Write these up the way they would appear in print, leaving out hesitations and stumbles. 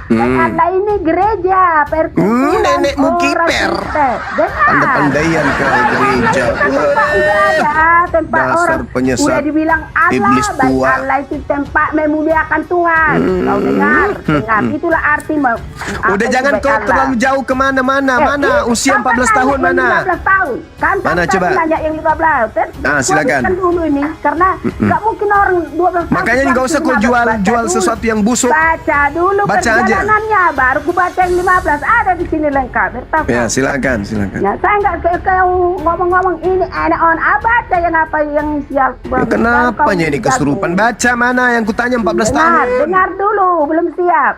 Allah ini gereja, perkumpulan nenekmu orang kiper. Kristen. Dengar. Pandai-pandaian ke gereja. Tempat ibadah, tempat Dasar orang penyesat, udah dibilang Allah, iblis baik tua. Allah itu tempat memuliakan Tuhan. Kau dengar, itulah arti Udah jangan kau terlalu jauh kemana-mana. Mana usia 14 tahun mana? 15 tahun. Kan Mana coba? nanya yang 15. Silakan. Dulu ini karena nggak mungkin orang 12 tahun. Makanya nggak usah kau jual sesuatu yang busuk. Baca dulu Baca aja. perjalanannya, baru ku baca yang 15. Ada di sini lengkap. Bertahu. Ya, silakan. Ya, saya nggak kau ngomong-ngomong ini enak on baca yang apa yang sial. Ya, kenapanya ini kesurupan? Baca mana yang kutanya 14 tahun. Dengar dulu, belum siap.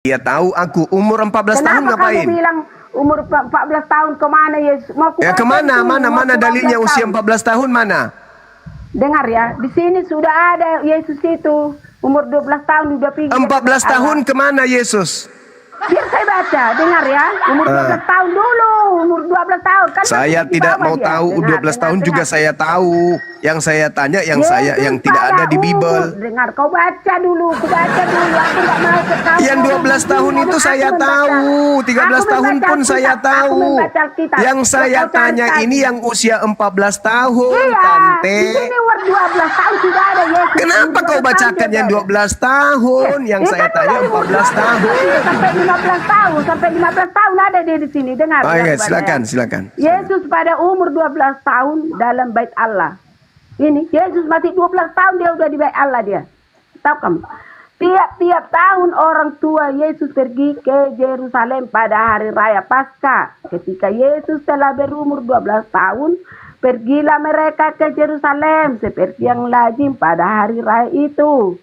Dia tahu aku umur 14 tahun Kenapa ngapain? kamu bilang umur 14 tahun kemana Yesus? Mau Ya kemana? Mana dalilnya usia 14 tahun mana? Dengar ya, di sini sudah ada Yesus itu umur 12 tahun udah pergi. 14 tahun kemana Yesus? Biar saya baca, dengar ya, umur 12 tahun dulu, umur 12 tahun kan. Saya masih di tidak bawah mau dia. tahu. Dengar, 12 tahun dengar, juga dengar. saya tahu. Yang saya tanya yang Yesus yang tidak pada ada di umur. Bible. Dengar, kau baca dulu, aku baca dulu. Aku nggak mau ke kau. Yang 12 tahun itu saya tahu, 13 tahun pun saya tahu. Yang saya tanya ini yang usia 14 tahun, Iya, Tante. di sini umur 12 tahun sudah ada Yesus. Kenapa kau bacakan yang 12 tahun? Yang saya tanya 14 tahun. Sampai 15 tahun, sampai 15 tahun ada dia di sini. Dengar. Oke, dengar, silakan. Yesus pada umur 12 tahun dalam bait Allah. Ini Yesus masih 12 tahun dia udah di bait Allah dia. Tahu kamu? Tiap-tiap tahun orang tua Yesus pergi ke Yerusalem pada hari raya Paskah. Ketika Yesus telah berumur 12 tahun, pergilah mereka ke Yerusalem seperti yang lazim pada hari raya itu.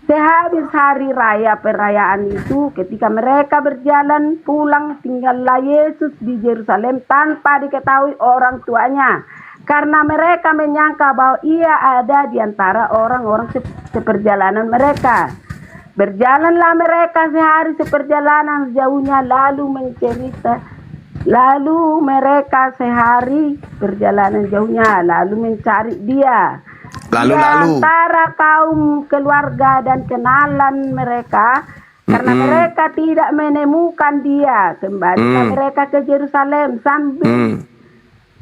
Sehabis hari raya perayaan itu, ketika mereka berjalan pulang, tinggallah Yesus di Yerusalem tanpa diketahui orang tuanya. Karena mereka menyangka bahwa ia ada di antara orang-orang seperjalanan mereka. Berjalanlah mereka sehari seperjalanan sejauhnya lalu mereka sehari perjalanan jauhnya lalu mencari dia. Di antara kaum keluarga dan kenalan mereka, karena mereka tidak menemukan dia, kembalilah mereka ke Yerusalem sambil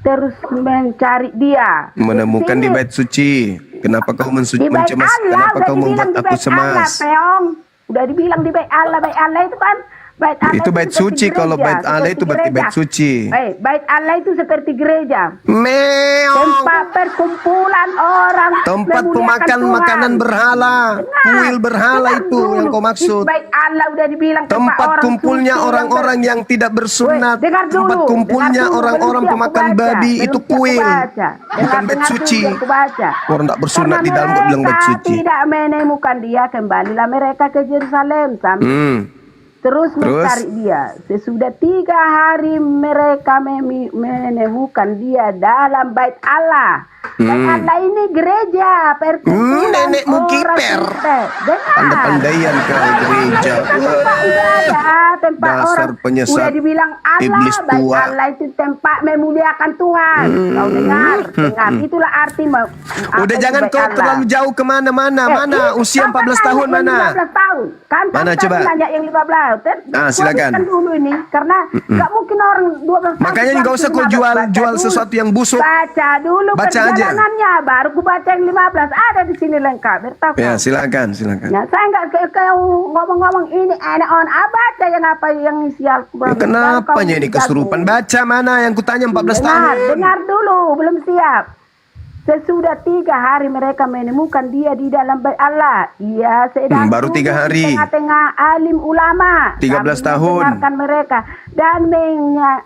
terus mencari dia. Menemukan di bait suci. Kenapa kau mencemas? Kenapa kau membuat aku cemas? Udah dibilang di bait Allah itu kan bait Allah itu bait suci. Kalau bait Allah itu berarti bait suci. Bait Allah itu seperti gereja. Tempat perkumpulan orang. Tempat pemakan makanan berhala, kuil berhala itu yang kau maksud. Bait Allah udah dibilang tempat kumpulnya orang-orang yang tidak bersunat. Tempat kumpulnya orang-orang pemakan babi itu kuil, bukan bait suci. Orang tak bersunat di dalam kok bilang bait suci. Tidak menemukan dia, kembalilah mereka ke Yerusalem terus mencari dia. Sesudah 3 hari mereka menemukan dia dalam bait Allah. Bait Allah ini gereja, perkumpulan nenekmu orang kiper. Kristen. Dengar. Pandai-pandaian ke gereja. Tempat Dasar orang penyesat, udah dibilang Allah, iblis bait tua. Allah itu tempat memuliakan Tuhan. Kau dengar, itulah arti. Udah jangan kau terlalu jauh kemana-mana. Mana usia 14 tahun mana? 15 tahun. Kan Mana coba? Nanya yang 15. Silakan. Dulu ini karena nggak mungkin orang 12 tahun. Makanya nggak usah kau jual sesuatu yang busuk. Baca dulu Baca aja. perjalanannya, baru ku baca yang 15. Ada di sini lengkap. Bertahu. Ya, silakan. Ya, saya nggak kau ngomong-ngomong ini enak on baca yang apa yang sial. Ya, kenapanya ini kesurupan? Baca mana yang kutanya 14 tahun. Dengar dulu, belum siap. Sesudah 3 hari mereka menemukan dia di dalam bait Allah. Ia sedang baru 3 hari. Di tengah-tengah alim ulama. 13 tahun. Mendengarkan mereka dan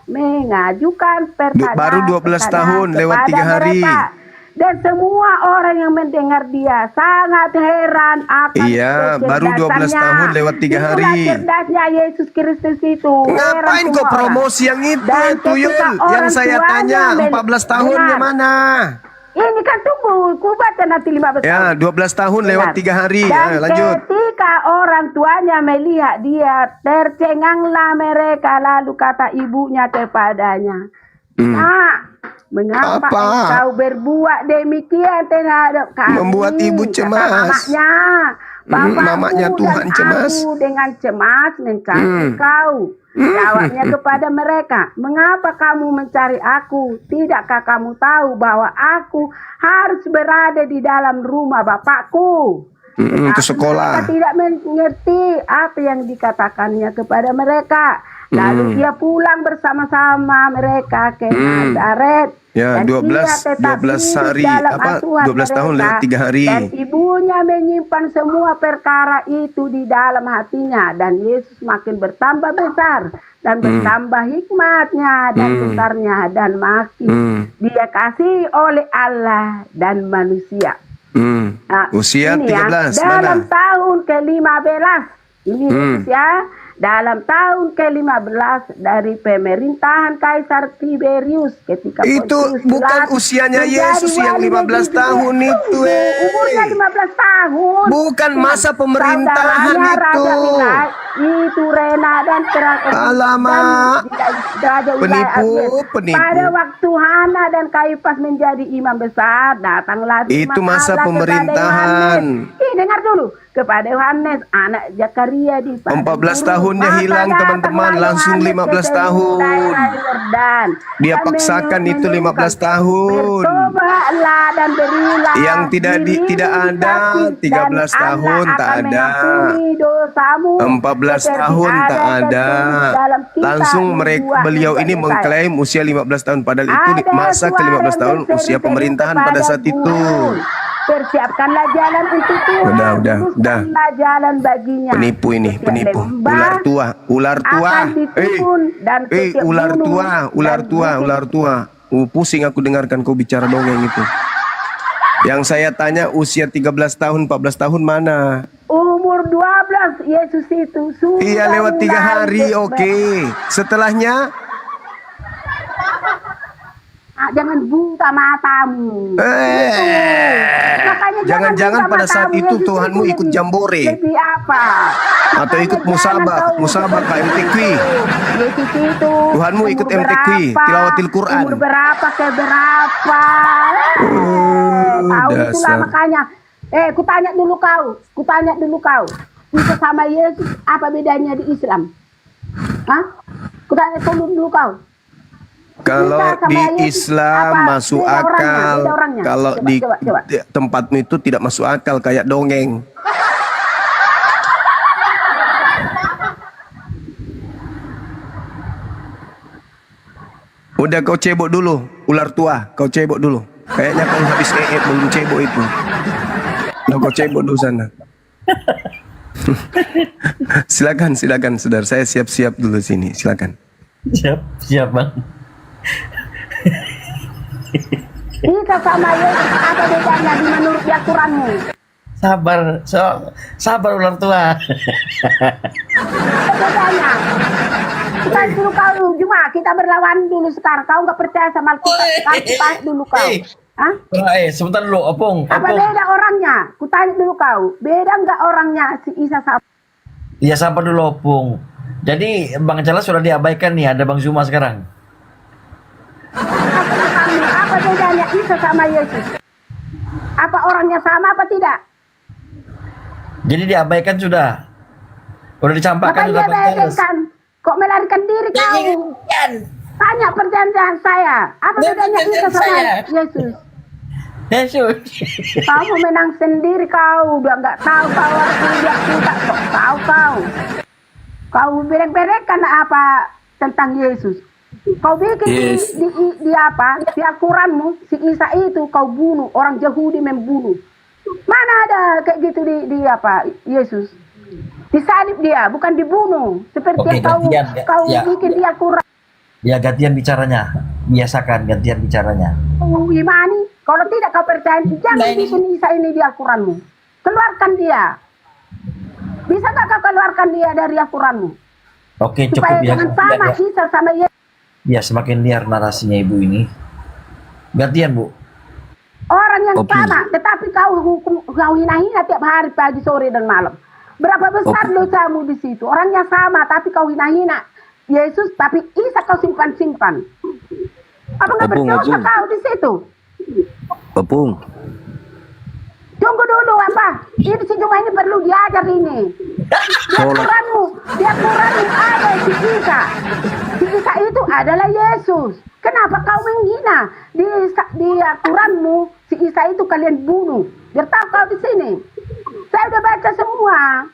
mengajukan pertanyaan. Baru 12 tahun lewat 3 hari. Mereka. Dan semua orang yang mendengar dia sangat heran akan baru 12 tahun lewat 3 hari. Itulah cerdasnya Yesus Kristus itu. Ngapain kau promosi yang itu, Tuyul? Yang saya tanya 14 tahunnya mana? Ini kan tunggu, ku baca nanti 15 tahun. Ya, 12 tahun lewat 3 hari. Dan Lanjut. ketika orang tuanya melihat dia, tercenganglah mereka, lalu kata ibunya kepadanya, Nah, mengapa Apa? engkau berbuat demikian terhadap kami? Membuat ibu cemas. Mamanya, Mamanya Tuhan dan cemas. aku dengan cemas mencari engkau. Jawabnya kepada mereka, mengapa kamu mencari aku? Tidakkah kamu tahu bahwa aku harus berada di dalam rumah Bapakku? Ke sekolah. Mereka tidak mengerti apa yang dikatakannya kepada mereka. Lalu dia pulang bersama-sama mereka ke Nazaret. Ya, Dan 12 ia tetap 12 hari hidup dalam apa? asuhan 12 tahun mereka. lewat 3 hari. Dan ibunya menyimpan semua perkara itu di dalam hatinya. Dan Yesus makin bertambah besar dan bertambah hikmatnya dan besarnya dan makin dia kasih oleh Allah dan manusia. Nah, Usia ini 13 dalam mana? tahun ke-15 ini Yesus ya, dalam tahun ke-15 dari pemerintahan Kaisar Tiberius ketika Itu Pontius bukan Pilatus usianya menjadi Yesus yang wali 15 negeri tahun Judea. itu, Umurnya 15 tahun. Bukan masa pemerintahan Saudaranya itu. Raja Pilai, itu Rena dan Alamak. Raja Penipu, Wilayah. penipu. Pada waktu Hana dan Kaifas menjadi imam besar, datanglah Itu firman masa Allah kepada pemerintahan. Yohanes. Dengar dulu, kepada Yohanes anak Zakaria di padang 14 gurun. tahunnya Maka hilang, teman-teman, datanglah langsung Yohanes 15 ke tahun. daerah Yordan. Dia Dan paksakan itu 15 tahun. Bertobatlah dan berilah Yang tidak diri tidak ada, sakit, 13 dan tahun Allah tak akan ada. mengampuni dosamu. 14 Seperti tahun tak ada. tertulis dalam kitab Langsung nubuat beliau ini Yesaya. mengklaim usia 15 tahun. Padahal itu Ada masa suara ke-15 yang tahun usia berseru-seru pemerintahan pada kepada saat itu. Tuhan. Persiapkanlah jalan untuk Tuhan. Udah. Luruskanlah jalan baginya. Penipu ini, Setiap penipu. lembah Ular tua. akan ditimbun dan setiap ular gunung tua. dan Pusing aku dengarkan kau bicara dongeng itu. Yang saya tanya usia 13 tahun, 14 tahun mana? umur 12 Yesus itu sudah Iya, lewat 3 hari, oke. Setelahnya, jangan buta matamu. Makanya jangan-jangan buta pada saat matamu. itu Yesus Tuhanmu itu ikut lebih- jambore. Lebih apa? Atau ikut Makanya musabak KMTQ. Yesus itu Tuhanmu umur ikut MTQ, berapa, tilawatil Quran. Umur berapa ke berapa? Tahu itulah dasar. makanya. Kutanya dulu kau. Isa sama Yesus apa bedanya di Islam? Hah? Kutanya dulu kau. Kalau Isa sama di Yesus, Islam apa? masuk Beda orangnya, akal, beda orangnya. kalau Coba, di coba. tempatmu itu tidak masuk akal, kayak dongeng. Udah kau cebok dulu, ular tua, kau cebok dulu. Kayaknya kau habis belum cebok itu. Nah, kau cebok dulu sana. silakan, saudara. Saya siap-siap dulu sini, silakan. Siap bang. Isa sama Yesus apa bedanya di menurut Al-Quranmu? Sabar ular tua. Apa bedanya? Kita suruh kau cuma kita berlawan dulu sekarang. Kau nggak percaya sama Alkitab? Kau tanya dulu kau. Hah? Sebentar dulu, opung. Apa beda orangnya? Kutanya dulu kau. Beda nggak orangnya si Isa sama? Iya sabar dulu opung. Jadi Bang Cala sudah diabaikan nih, ada Bang Zuma sekarang. Apa bedanya Isa sama Yesus? Apa orangnya sama apa tidak? Jadi diabaikan sudah. Udah dicampakkan sudah Bang Charles. Kan? Kok melarikan diri kau? Tanya perjanjian saya. Apa bedanya Isa sama Yesus? Yesus. Kamu menang sendiri kau. Udah nggak tahu kau arti dia tidak kok tahu kau. Kau berek-berekan apa tentang Yesus? Kau bikin di apa? Di Al-Quranmu si Isa itu kau bunuh, orang Yahudi membunuh. Mana ada kayak gitu di apa? Yesus. Disalib dia, bukan dibunuh. Seperti Oke, yang kau bikin di Al-Quran. Ya gantian bicaranya. Biasakan gantian bicaranya. Imani, kalau tidak kau percaya, jangan bikin Isa ini di Al-Quranmu. Keluarkan dia. Bisa nggak kau keluarkan dia dari Al-Quranmu? Oke, cukup Supaya ya. jangan sama Isa sama Yesus. Ya semakin liar narasinya ibu ini. Gantian bu. Orang yang sama, tetapi kau hina-hina tiap hari pagi, sore dan malam. Berapa besar dosamu di situ? Orangnya sama, tapi kau hina-hina Yesus, tapi Isa kau simpan-simpan. Apa nggak berdosa kau di situ? Opung. Tunggu dulu apa? Ini si Juma ini perlu diajar ini. Dia Quranmu ada si Isa. Si Isa itu adalah Yesus. Kenapa kau menghina? Di Quranmu si Isa itu kalian bunuh. Biar tahu kau di sini. Saya udah baca semua.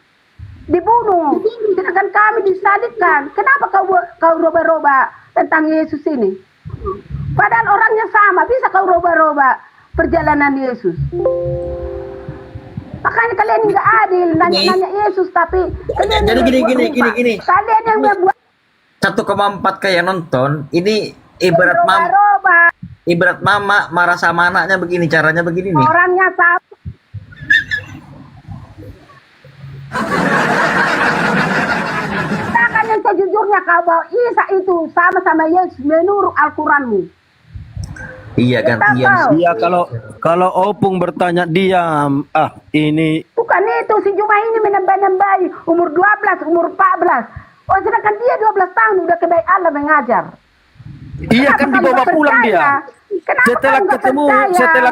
Dibunuh. Sedangkan kami disalibkan. Kenapa kau roba-roba tentang Yesus ini? Padahal orangnya sama. Bisa kau roba-roba perjalanan Yesus. Makanya kalian nggak adil nanya Yesus, tapi kalian jadi gini. Kalian yang membuat 1,4 kayak nonton ini ibarat mama marah sama anaknya begini, caranya begini nih. Orangnya sama. Katakan yang sejujurnya kau bahwa Isa itu sama Yesus menurut Al-Quranmu. Iya, gantian. Iya, kalau Opung bertanya diam. Ini bukan itu, si Juma ini menambah-nambahi umur 12, umur 14. Oh, sedangkan dia 12 tahun udah kebaik Allah mengajar. Iya, kan dibawa pulang dia. Setelah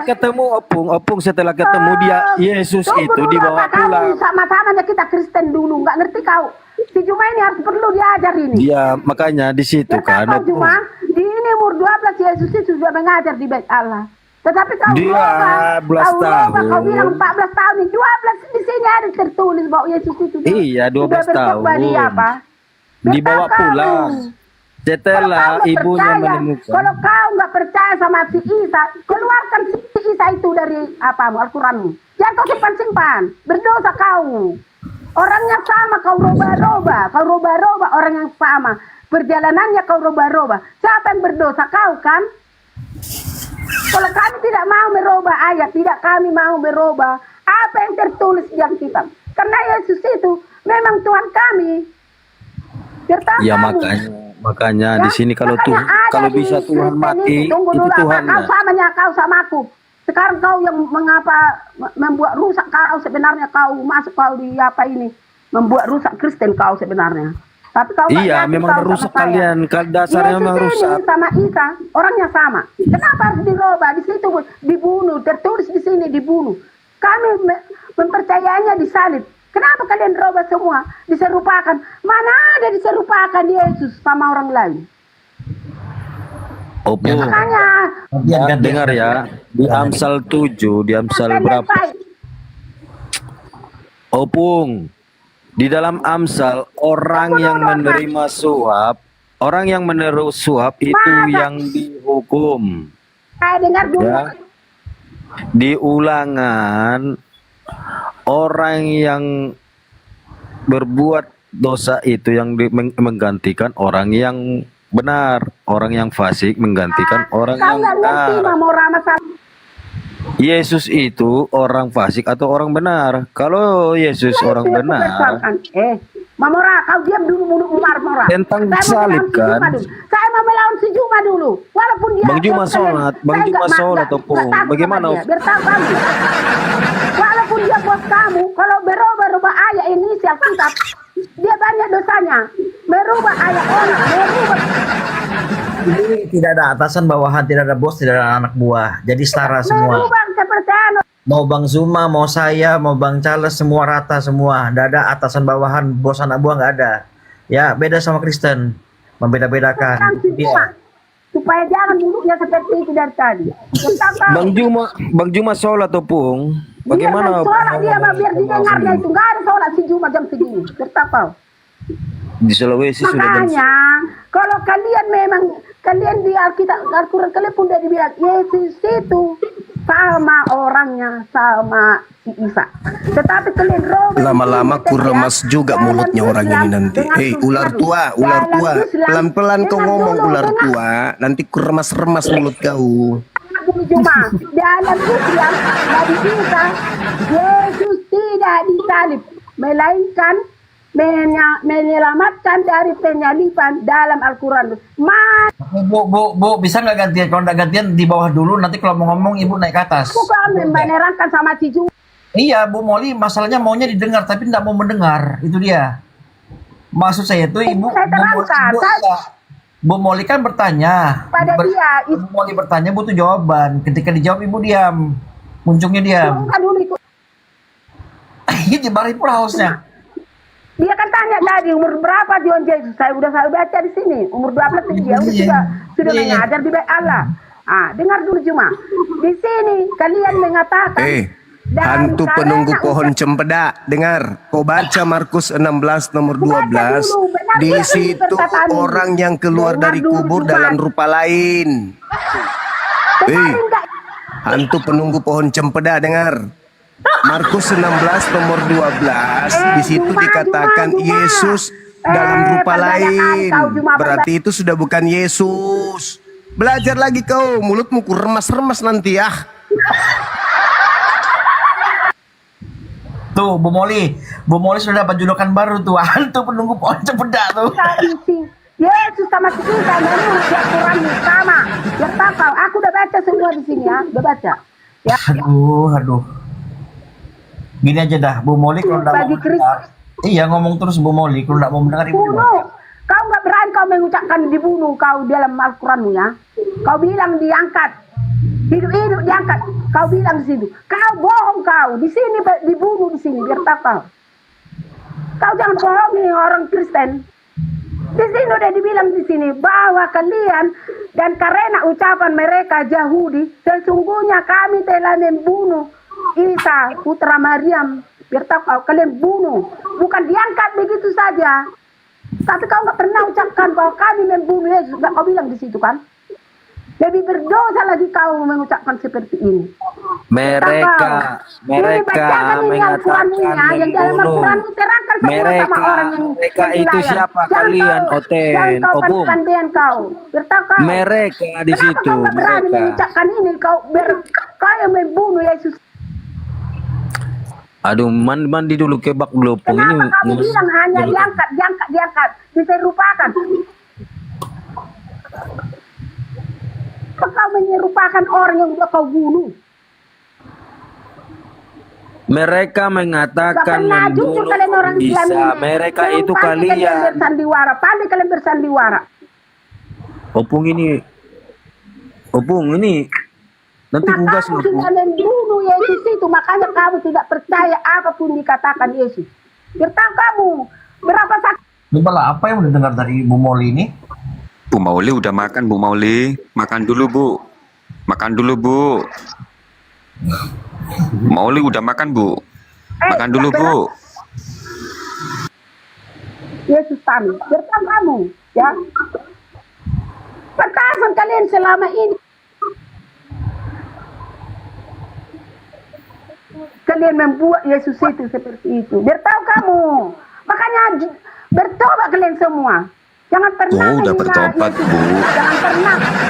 ketemu Opung setelah ketemu dia Yesus itu dibawa pulang. Sama-sama kita Kristen dulu, nggak ngerti kau. Si Juma ini harus perlu diajar ini. Iya, makanya di situ kan. Juma, di ini umur 12 Yesus itu sudah mengajar di bait Allah. Tetapi kau kau bilang 14 tahun, 12 di sini ada tertulis bahwa Yesus itu. Iya, 12 tahun. Dibawa pulang. Setelah ibunya menemukan. Kalau kau nggak percaya sama si Isa, keluarkan si Isa itu dari Al-Quranmu. Jangan kau simpan-simpan. Berdosa kau. Orangnya sama, kau roba-roba orang yang sama. Perjalanannya kau roba-roba. Siapa yang berdosa? Kau kan? Kalau kami tidak mau merubah ayat, tidak kami mau merubah apa yang tertulis di Alkitab. Karena Yesus itu memang Tuhan kami. Ya makanya ya? Di sini kalau bisa Tuhan mati, itu Tuhan. Kau sama aku. Sekarang kau yang mengapa membuat rusak kau sebenarnya kau masuk kau di apa ini membuat rusak Kristen kau sebenarnya. Tapi kau memang merusak kalian. Dasarnya memang rusak. Sama Isa orangnya sama. Kenapa harus dirubah? Di situ dibunuh, tertulis di sini dibunuh. Kami mempercayainya disalib. Kenapa kalian rubah semua? Diserupakan. Mana ada diserupakan Yesus sama orang lain? Makanya dengar ya, di Amsal 7, di Amsal berapa? Opung, di dalam Amsal orang yang menerima suap, itu yang dihukum. Dengar dulu. Ya. Di Ulangan, orang yang berbuat dosa itu yang menggantikan orang yang benar, orang yang fasik menggantikan orang yang benar. Yesus itu orang fasik atau orang benar? Kalau Yesus orang benar. Mamora, kau diam dulu mulut Mora. Tentang salib kan? Saya mau melawan si Juma dulu, walaupun dia. Bang Juma sholat, ataupun bagaimana? Walaupun dia bos kamu, kalau berubah ayat inisial kitab, dia banyak dosanya. Merubah ayat orang, Jadi tidak ada atasan bawahan, tidak ada bos, tidak ada anak buah. Jadi setara semua. Mau Bang Zuma, mau saya, mau Bang Charles, semua rata semua. Tidak ada atasan bawahan, bos anak buah nggak ada. Ya beda sama Kristen, membeda-bedakan. Supaya jangan duduknya seperti itu dari tadi. Bang Juma sholat Opung. Bagaimana? Sholat dia biar didengarnya itu nggak ada sholat si Juma jam segini. Bertapa? Di Sulawesi makanya kalau kalian memang kalian di Alkitab Al-Quran kalian pun dari bilang Yesus itu sama orangnya sama si Isa. Tetapi kalian lama-lama kuremas juga mulutnya orang ini nanti. Hei ular tua, pelan-pelan kau ngomong ular tua, nanti kuremas-remas mulut kau. Cuma dalam Islam Nabi Isa Yesus tidak disalib, melainkan menyelamatkan dari penyaliban dalam Al-Quran. Bu, bisa nggak gantian? Kalau nggak gantian di bawah dulu, nanti kalau mau ngomong ibu naik ke atas. Bukan menerangkan sama si Juma. Iya, Bu Moli, masalahnya maunya didengar tapi tidak mau mendengar, itu dia. Maksud saya itu ibu. Bu Moli kan bertanya. Pada dia. Bu Moli bertanya butuh jawaban. Ketika dijawab ibu diam. Muncungnya diam. Tunggu dulu itu. Iya jebarin pula hausnya. Dia kan tanya tadi umur berapa Tuhan Yesus. Saya baca di sini. Umur 12 dia sudah mengajar di bait Allah. Dengar dulu cuma. Di sini kalian mengatakan hantu penunggu pohon cempedak, dengar. Kau baca Markus 16 nomor 12. Di situ orang yang keluar dari kubur dalam rupa lain. Hantu penunggu pohon cempedak, dengar. Markus 16 nomor 12. Di situ dikatakan Yesus dalam rupa lain. Berarti itu sudah bukan Yesus. Belajar lagi kau, mulutmu remas-remas nanti ya. Tuh, Bu Moli sudah dapat julukan baru tuh, hantu penunggu pohon cempedak tuh. Yesus sama kita menurut Quran sama. Biar tahu, aku udah baca semua di sini ya, udah baca. Ya. Aduh. Gini aja dah, Bu Moli kalau udah mau mendengar. Iya, ngomong terus Bu Moli kalau udah mau mendengar ibu. Kau nggak berani kau mengucapkan dibunuh kau dalam Al-Quranmu ya. Kau bilang diangkat. Hidup diangkat. Kau bilang di situ. Kau bohong kau. Di sini dibunuh di sini biar tak kau. Kau jangan bohongi orang Kristen. Di sini udah dibilang di sini bahwa kalian dan karena ucapan mereka Yahudi sesungguhnya kami telah membunuh Isa putra Maryam. Biar tak kau kalian bunuh. Bukan diangkat begitu saja. Tapi kau nggak pernah ucapkan bahwa kami membunuh Yesus. Nggak kau bilang di situ kan? Lebih berdosa lagi kau mengucapkan seperti ini. Mereka mengatakan membunuh. Mereka itu siapa kalian, Oten, Obung? Mereka di situ. Kau nggak berani mengucapkan ini. Kau yang membunuh Yesus. Aduh, mandi dulu ke bak gelopong ini. Kenapa kamu bilang hanya diangkat, diserupakan? Kau menyerupakan orang yang udah kau bunuh. Mereka mengatakan membunuh Isa. Mereka itu kalian. Pandai kalian bersandiwara. Opung ini nanti tugas kamu sudah membunuh Yesus itu, makanya kamu tidak percaya apapun dikatakan Yesus. Bertahu kamu berapa sakit. Coba apa yang udah dengar dari Bu Moli ini? Bu Mauli udah makan, Bu Mauli. Makan dulu, Bu. Makan dulu, Bu. Mauli udah makan, Bu. Makan dulu, Bu. Yesus kami, bertahu kamu, ya. Pertahanan kalian selama ini. Kalian membuat Yesus itu seperti itu. Bertahu kamu. Makanya bertobat kalian semua. Jangan pernah udah bertobat, Bu.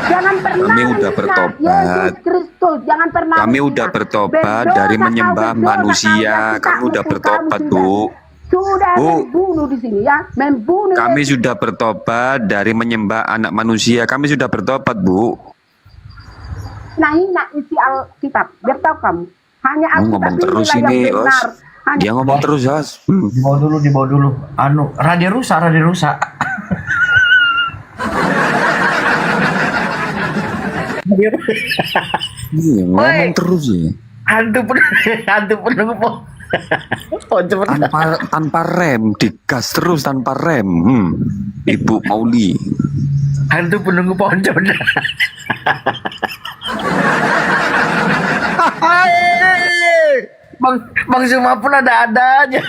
Jangan pernah. Kami udah bertobat. Yesus Kristus, jangan pernah. Kami udah bertobat dari menyembah manusia. Kami udah bertobat, Bu. Sudah membunuh di sini ya, membunuh. Kami sudah bertobat dari menyembah anak manusia. Kami sudah bertobat, Bu. Nah, isi Alkitab. Bertahu kamu. Hanya ngomong terus ini, Os. Dia ngomong terus, Os. Dibawa dulu. Radio rusak. Iya, ngomong terus ya. Hantu penunggu pohon cempedak. Tanpa rem, digas terus tanpa rem. Ibu Mauli. Hantu penunggu pohon cempedak. Bang Zuma pun ada aja.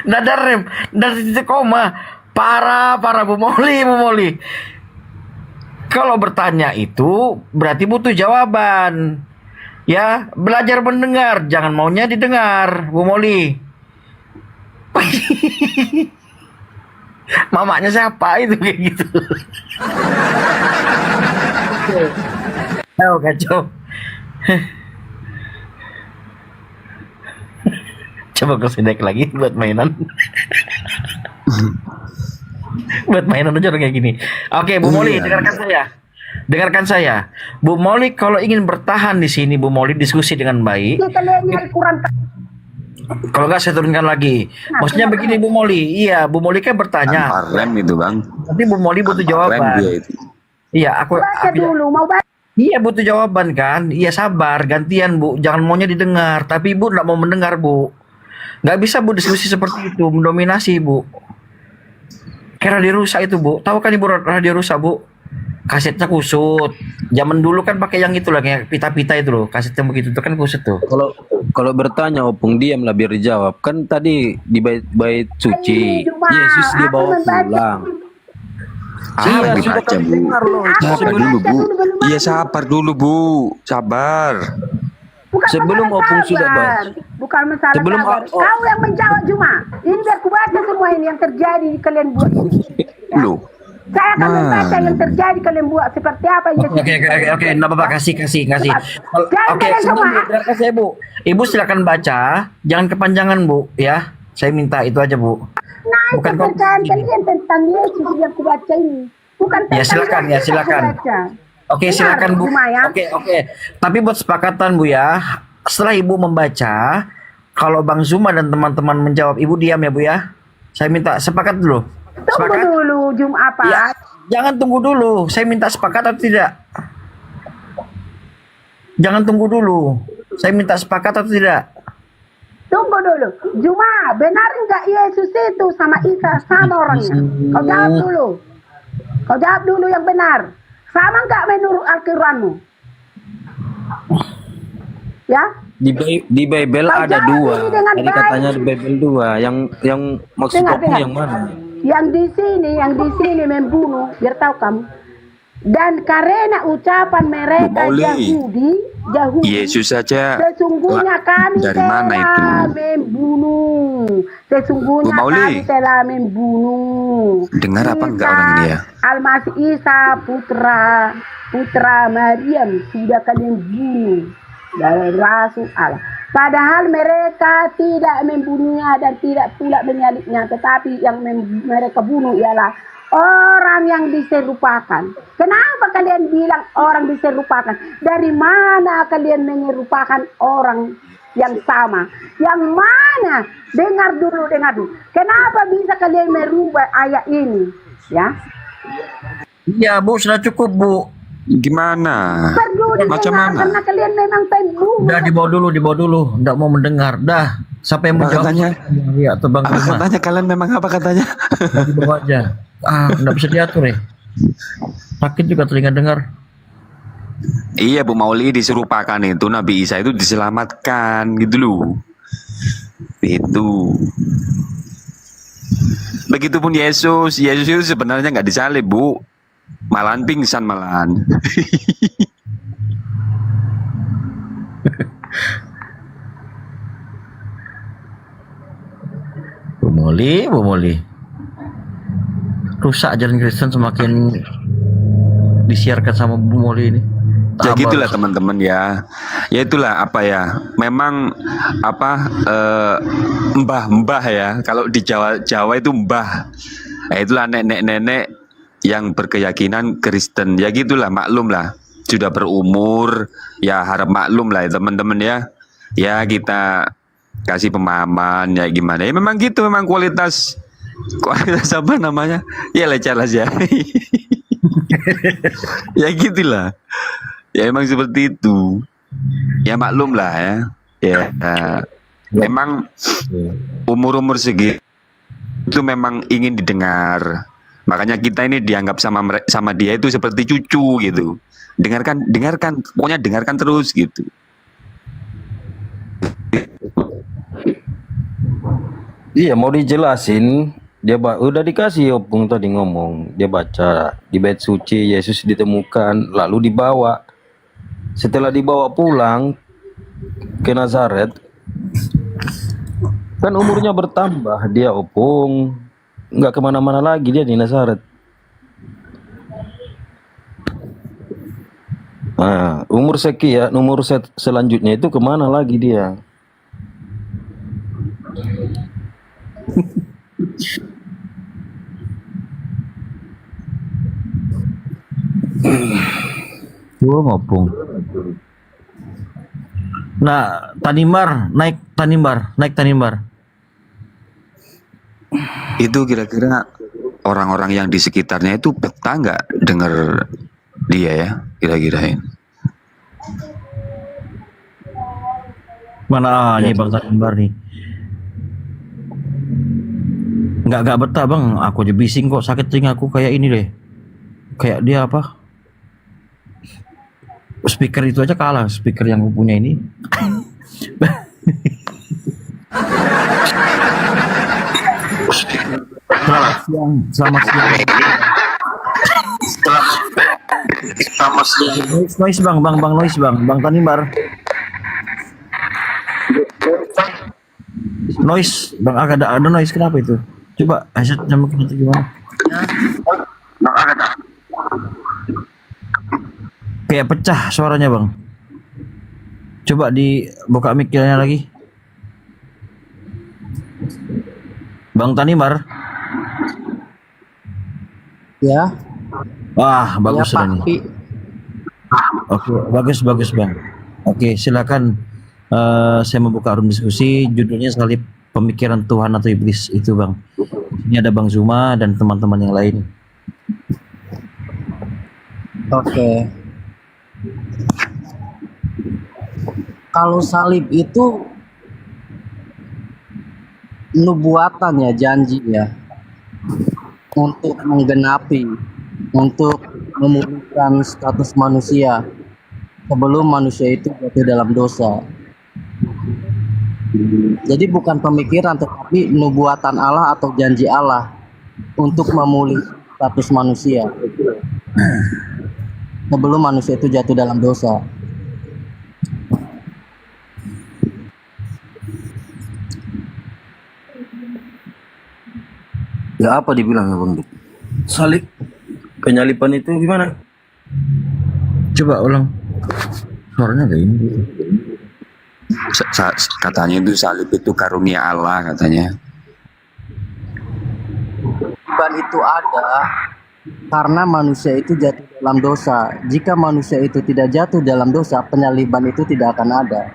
Nggak ada rem, dari titik koma. Parah Bu Moli. Kalau bertanya itu berarti butuh jawaban. Ya, belajar mendengar, jangan maunya didengar, Bu Moli. Mamanya siapa itu kayak gitu. Kacau. Coba ke sinek lagi buat mainan. Buat mainan aja kayak gini. Oke, Bu Moli, dengarkan saya. Bu Moli kalau ingin bertahan di sini, Bu Moli diskusi dengan baik. Kalau nggak saya turunkan lagi. Maksudnya begini Bu Moli. Iya, Bu Moli kan bertanya. Tanpa rem itu bang. Tapi Bu Moli butuh Tanpa rem jawaban. dia itu. Iya, Baca dulu, mau baca. Iya butuh jawaban kan. Iya sabar, gantian Bu. Jangan maunya didengar. Tapi Ibu nggak mau mendengar Bu. Nggak bisa Bu diskusi seperti itu, mendominasi Bu. Kayak radio rusak itu Bu. Tahu kan Ibu radio rusak Bu? Kasetnya kusut. Zaman dulu kan pakai yang itu lah, kayak pita-pita itu loh. Kasetnya begitu itu kan kusut tuh. Kalau bertanya Opung diam lah biar dijawab. Kan tadi di bait suci Yesus dibawa pulang. Iya, sudah dibaca kami bu. dengar loh. Sabar dulu bu. Iya sabar dulu bu. Sabar. Bukan Sebelum masalah Opung sudah sabar. bahas. Bukan masalah Sebelum sabar. oh. Kau yang menjawab cuma. Ini biar ku baca semua ini yang terjadi di kalian buat ini. Ya. Loh. Saya akan membaca yang terjadi kalian buat seperti apa Yesus. Oke, nggak apa-apa, kasih. Jangan Oke, kalian sebelum semua. biar kasih Bu. Ibu silakan baca, jangan kepanjangan Bu, ya. Saya minta itu aja Bu. Nah, Bukan kok. kepercayaan kalian tentang Yesus yang ku baca ini. Bukan Ya, tentang silakan, Yesus ya, yang silakan. ku baca. Oke, Benar, silakan Bu. Cuma ya. Oke. Tapi buat sepakatan Bu ya, setelah Ibu membaca, kalau Bang Zuma dan teman-teman menjawab, Ibu diam ya Bu ya. Saya minta sepakat dulu. Tunggu Sepakat? dulu Jumat. Ya, jangan tunggu dulu. Saya minta sepakat atau tidak? Jangan tunggu dulu. Saya minta sepakat atau tidak? Tunggu dulu. Juma, benar nggak Yesus itu sama Isa sama orangnya? Kau jawab dulu. Kau jawab dulu yang benar. Sama nggak menurut Al-Quranmu? Ya? Di Bible Kau ada jawab dua. ini dengan Tadi baik. katanya di Bible dua. Yang maksud Dengar, Opung dengar. yang mana? Yang di sini membunuh, biar tahu kamu. Dan karena ucapan mereka Mauli. Yahudi, Yesus saja. sesungguhnya kami Dari mana itu? telah membunuh. Sesungguhnya Bu Mauli. kami telah membunuh. Dengar apa enggak orang ini ya? Almasih Isa putra Maryam sudah kalian bunuh dari Rasul Allah. Padahal mereka tidak membunuhnya dan tidak pula menyalibnya, tetapi yang mereka bunuh ialah orang yang diserupakan. Kenapa kalian bilang orang diserupakan? Dari mana kalian menyerupakan orang yang sama? Yang mana? Dengar dulu. Kenapa bisa kalian merubah ayat ini? Ya. Iya Bu, sudah cukup Bu. Gimana? Perlu Macam didengar, mana? karena kalian memang pembunuh. Udah dibawa dulu. Nggak mau mendengar. Dah, siapa yang Apa menjawab? katanya? Iya, atau Bang Apa Zuma. katanya kalian memang apa katanya? Dibawa aja. Nggak bisa diatur ya. Sakit juga telinga dengar. Iya Bu Mauli, diserupakan itu Nabi Isa itu diselamatkan gitu loh. Itu. Begitupun Yesus itu sebenarnya nggak disalib Bu, malahan pingsan malahan. Bu Moli. Rusak ajaran Kristen semakin disiarkan sama Bu Moli ini. Ya Tambah gitulah rusak. teman-teman ya. Ya itulah apa ya. Memang apa mbah-mbah ya. Kalau di Jawa itu mbah. Nah, itulah nenek-nenek yang berkeyakinan Kristen. Ya gitulah, maklum lah. Sudah berumur, ya harap maklum lah ya teman-teman ya. Ya kita kasih pemahaman ya gimana. Ya memang gitu, memang kualitas apa namanya? Ya leceh ya. Ya gitulah. Ya emang seperti itu. Ya maklum lah ya. Ya memang umur-umur segitu itu memang ingin didengar. Makanya kita ini dianggap sama dia itu seperti cucu gitu. Dengarkan, pokoknya dengarkan terus gitu. Iya, mau dijelasin. Udah dikasih Opung tadi ngomong. Dia baca di bait suci Yesus ditemukan lalu dibawa. Setelah dibawa pulang ke Nazaret, kan umurnya bertambah dia Opung, nggak kemana-mana lagi dia di Nazaret. Nah, umur sekian, selanjutnya itu kemana lagi dia? Gua ngopung. Nah, Tanimbar, naik Tanimbar. Itu kira-kira orang-orang yang di sekitarnya itu betah nggak denger dia ya, kira-kira? Mana nih Bang Tanimbar nih? Nggak betah Bang, aku aja bising kok, sakit telingaku kayak ini deh. Kayak dia apa? Speaker itu aja kalah, speaker yang aku punya ini. Selamat siang. Noise Bang noise Bang Tanimbar. Noise Bang, ada noise, kenapa itu? Coba headsetnya mungkin itu gimana? Kayak pecah suaranya Bang. Coba dibuka mic-nya lagi. Bang Tanimbar. Ya. Wah, bagus Ya, sudah Pak. nih. Oke, bagus Bang. Oke, silakan. Saya membuka room diskusi. Judulnya salib pemikiran Tuhan atau iblis itu Bang. Ini ada Bang Zuma dan teman-teman yang lain. Oke. Kalau salib itu nubuatan ya, janji ya, untuk menggenapi, untuk memulihkan status manusia sebelum manusia itu jatuh dalam dosa. Jadi bukan pemikiran tetapi nubuatan Allah atau janji Allah untuk memulihkan status manusia sebelum manusia itu jatuh dalam dosa. Ya apa dibilang ya Bang? Salib penyalipan itu gimana? Coba ulang. Suaranya kayak ini. Katanya itu salib itu karunia Allah katanya. Penyaliban itu ada karena manusia itu jatuh dalam dosa. Jika manusia itu tidak jatuh dalam dosa, penyaliban itu tidak akan ada.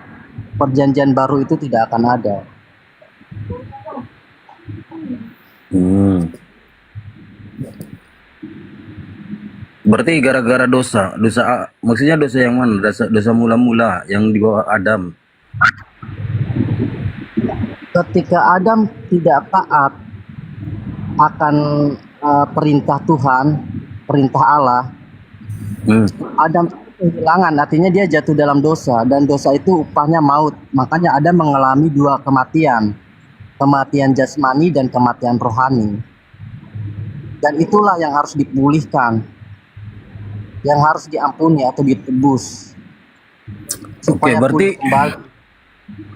Perjanjian baru itu tidak akan ada. Berarti gara-gara dosa maksudnya dosa yang mana? Dosa mula-mula yang di bawah Adam. Ketika Adam tidak taat akan perintah Tuhan, perintah Allah, Adam kehilangan, artinya dia jatuh dalam dosa, dan dosa itu upahnya maut. Makanya Adam mengalami dua kematian, kematian jasmani dan kematian rohani. Dan itulah yang harus dipulihkan, yang harus diampuni atau ditebus. Oke,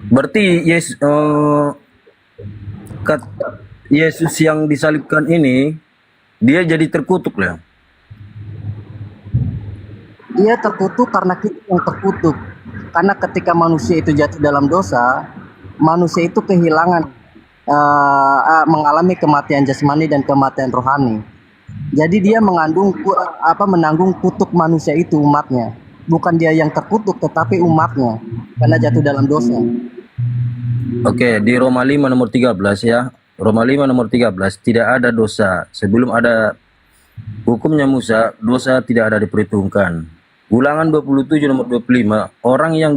berarti Yesus yang disalibkan ini dia jadi terkutuk ya. Dia terkutuk karena kita yang terkutuk. Karena ketika manusia itu jatuh dalam dosa, manusia itu kehilangan mengalami kematian jasmani dan kematian rohani. Jadi dia menanggung kutuk manusia itu, umatnya. Bukan dia yang terkutuk tetapi umatnya karena jatuh dalam dosa. Oke, di Roma 5 nomor 13 ya. Roma 5 nomor 13, tidak ada dosa. Sebelum ada hukumnya Musa, dosa tidak ada diperhitungkan. Ulangan 27 nomor 25, orang yang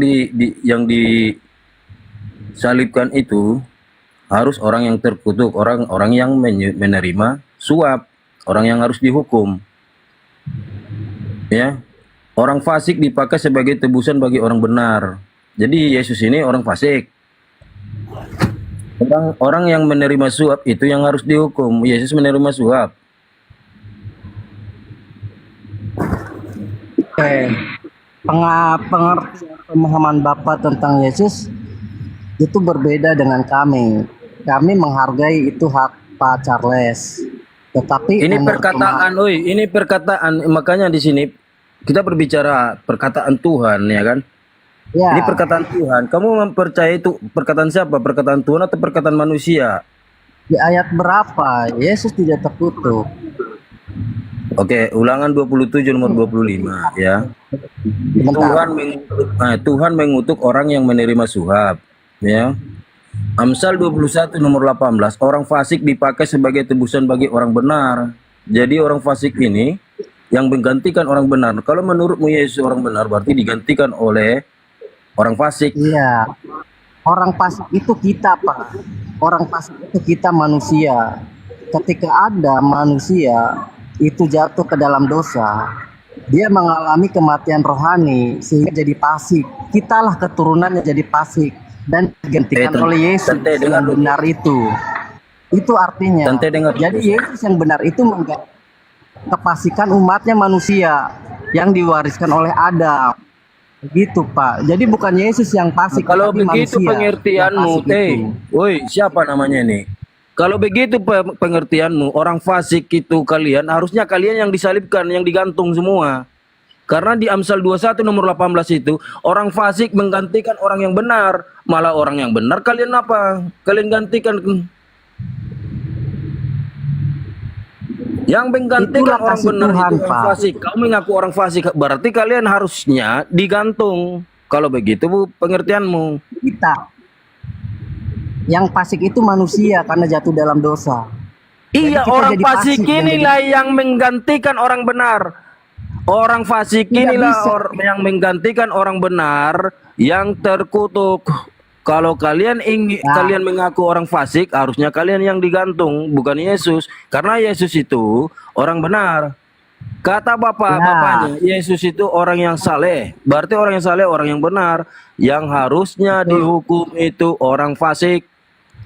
disalibkan itu harus orang yang terkutuk, orang yang menerima suap, orang yang harus dihukum. Ya. Orang fasik dipakai sebagai tebusan bagi orang benar. Jadi Yesus ini orang fasik. Orang yang menerima suap itu yang harus dihukum. Yesus menerima suap. Oke. Pengertian pemahaman Bapak tentang Yesus itu berbeda dengan kami. Kami menghargai itu hak Pak Charles. Tetapi Ini perkataan, makanya di sini kita berbicara perkataan Tuhan, ya kan? ya, Ini perkataan Tuhan. Kamu mempercayai itu perkataan siapa? Perkataan Tuhan atau perkataan manusia? di ayat berapa Yesus tidak terkutuk? Oke, Ulangan 27 nomor 25 ya. Tuhan mengutuk orang yang menerima suap, ya. Amsal 21 nomor 18, orang fasik dipakai sebagai tebusan bagi orang benar. Jadi orang fasik ini yang menggantikan orang benar. Kalau menurutmu Yesus orang benar berarti digantikan oleh orang fasik. Iya. Orang fasik itu kita, Pak. Orang fasik itu kita manusia. Ketika ada manusia itu jatuh ke dalam dosa, dia mengalami kematian rohani sehingga jadi fasik. Kitalah keturunannya jadi fasik dan digantikan oleh Yesus yang benar itu. Itu artinya. Jadi Yesus yang benar itu kefasikan umatnya manusia yang diwariskan oleh Adam. Begitu, Pak. Jadi bukan Yesus yang fasik, Kalau tapi begitu manusia pengertianmu, yang fasik itu. woi, siapa namanya nih? Kalau begitu pengertianmu, orang fasik itu kalian, harusnya kalian yang disalibkan, yang digantung semua. Karena di Amsal 21 nomor 18 itu, orang fasik menggantikan orang yang benar. Malah orang yang benar kalian apa? Kalian gantikan. Yang menggantikan Itulah orang kasih benar Tuhan, itu orang Pak. fasik. Kamu mengaku orang fasik, berarti kalian harusnya digantung. Kalau begitu Bu, pengertianmu. Kita yang fasik itu manusia karena jatuh dalam dosa. Iya, kita orang jadi fasik fasik yang inilah yang menggantikan orang benar. Orang fasik Tidak inilah bisa. yang menggantikan orang benar yang terkutuk. Kalau kalian ingin kalian mengaku orang fasik, harusnya kalian yang digantung, bukan Yesus. Karena Yesus itu orang benar. Kata bapaknya, Yesus itu orang yang saleh. Berarti orang yang saleh, orang yang benar. Yang harusnya dihukum itu orang fasik,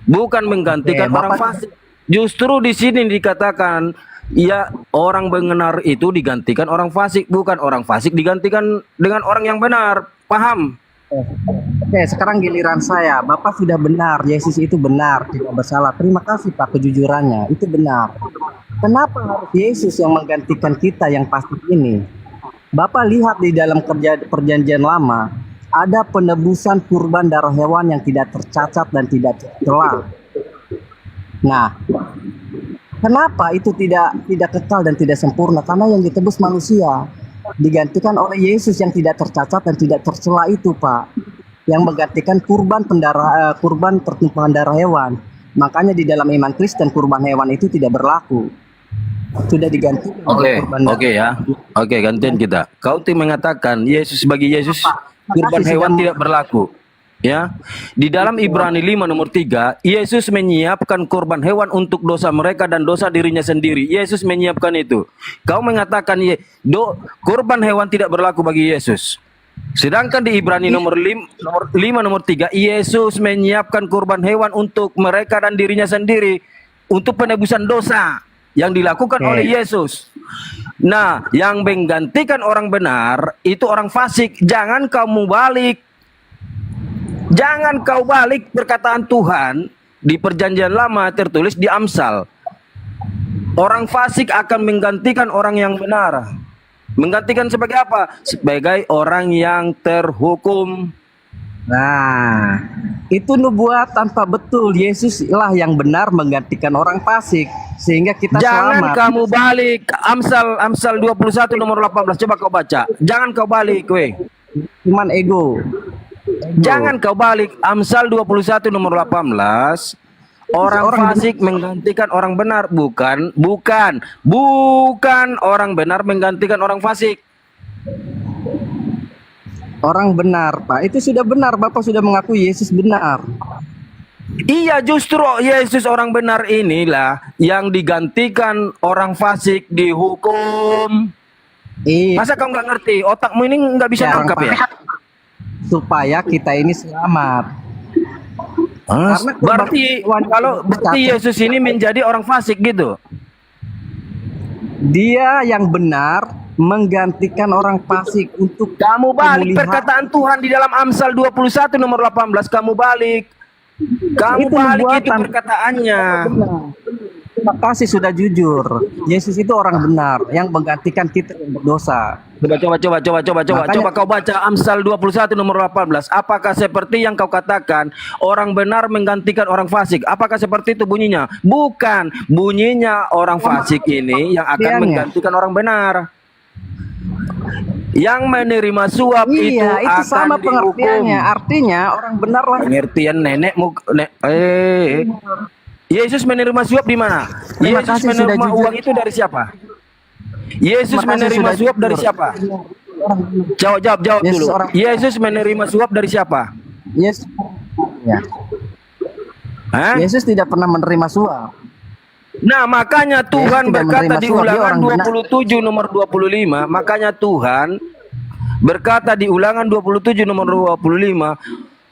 bukan menggantikan orang fasik. Justru di sini dikatakan, ya orang benar itu digantikan orang fasik, bukan orang fasik digantikan dengan orang yang benar. Paham? Oke, sekarang giliran saya. Bapak sudah benar, Yesus itu benar, tidak bersalah. Terima kasih Pak kejujurannya, itu benar. Kenapa harus Yesus yang menggantikan kita yang fasik ini? Bapak lihat di dalam perjanjian lama, ada penebusan kurban darah hewan yang tidak tercacat dan tidak tercela. Nah, kenapa itu tidak kekal dan tidak sempurna? Karena yang ditebus manusia digantikan oleh Yesus yang tidak tercacat dan tidak tercela itu, Pak, yang menggantikan kurban pertumpahan darah hewan. Makanya di dalam iman Kristen kurban hewan itu tidak berlaku, sudah diganti. Oke, gantian kita. Kau mengatakan bagi Yesus kurban hewan tidak berlaku. Ya, di dalam Ibrani 5 nomor 3, Yesus menyiapkan korban hewan untuk dosa mereka dan dosa dirinya sendiri. Yesus menyiapkan itu. Kau mengatakan korban hewan tidak berlaku bagi Yesus. Sedangkan di Ibrani nomor 5 nomor 3, Yesus menyiapkan korban hewan untuk mereka dan dirinya sendiri untuk penebusan dosa yang dilakukan oleh Yesus. Nah, yang menggantikan orang benar itu orang fasik. Jangan kamu balik. Jangan kau balik perkataan Tuhan di perjanjian lama tertulis di Amsal. Orang fasik akan menggantikan orang yang benar. Menggantikan sebagai apa? Sebagai orang yang terhukum. Nah, itu nubuat tanpa betul. Yesus lah yang benar menggantikan orang fasik sehingga kita Jangan selamat. kamu balik. Amsal 21 nomor 18. Coba kau baca. Jangan kau balik, weh. Cuman ego. Jangan kau balik. Amsal 21 nomor 18. Orang fasik menggantikan orang benar, bukan orang benar menggantikan orang fasik. Orang benar, Pak. Itu sudah benar. Bapak sudah mengaku Yesus benar. Iya, justru Yesus orang benar inilah yang digantikan orang fasik dihukum. Masa kau nggak ngerti? Otakmu ini nggak bisa nangkap ya? Supaya kita ini selamat. Berarti Yesus ini menjadi orang fasik gitu. Dia yang benar menggantikan orang fasik untuk kamu balik perkataan Tuhan di dalam Amsal 21 nomor 18. Kamu balik itu perkataannya. Terima kasih sudah jujur. Yesus itu orang benar yang menggantikan kita yang berdosa. Coba kau baca Amsal 21 nomor 18. Apakah seperti yang kau katakan orang benar menggantikan orang fasik? Apakah seperti itu bunyinya? Bukan. Bunyinya orang fasik ini yang akan menggantikan orang benar. Yang menerima suap itu Iya, itu akan sama dihukum. pengertiannya. Artinya orang benar lah. Pengertian Yesus menerima suap di mana? Terima Yesus kasih sudah menerima jujur. uang itu dari siapa? Yesus Terima kasih menerima sudah suap dari jujur. siapa? Jawab Yesus dulu. orang- Yesus menerima suap dari siapa? Yesus, ya. Hah? Yesus tidak pernah menerima suap. Nah, makanya Tuhan tidak berkata menerima di suap, dia Ulangan orang benar. 27 nomor 25, makanya Tuhan berkata di Ulangan 27 nomor 25,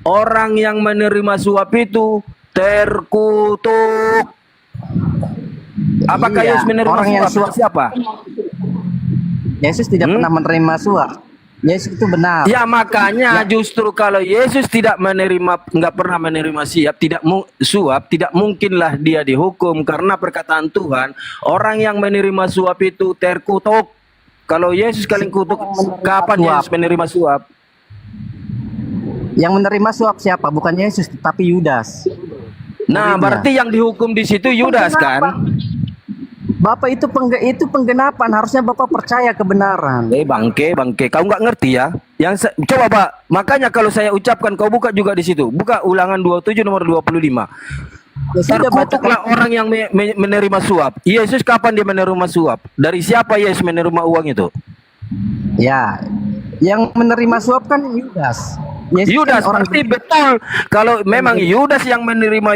orang yang menerima suap itu terkutuk. Apakah Iya, Yesus menerima orang yang suap dari siapa? Yesus tidak pernah menerima suap. Yesus itu benar. Ya makanya justru kalau Yesus tidak menerima, nggak pernah menerima suap, tidak mungkinlah dia dihukum karena perkataan Tuhan, orang yang menerima suap itu terkutuk. Kalau Yesus kalian kutuk, kapan suap. Yesus menerima suap? Yang menerima suap siapa? Bukan Yesus, tapi Yudas. Nah, Muridnya. berarti yang dihukum di situ Yudas kan? Bapak itu penggenapan. Harusnya Bapak percaya kebenaran. Bangke, kau nggak ngerti ya? Coba Pak, makanya kalau saya ucapkan kau buka juga di situ. Buka Ulangan 27 nomor 25. Ya sudah, Terkutuklah orang yang menerima suap. Yesus kapan dia menerima suap? Dari siapa Yesus menerima uang itu? Ya, yang menerima suap kan Yudas. Yesus Yudas, kan orang berarti betul. Kalau memang Yudas yang menerima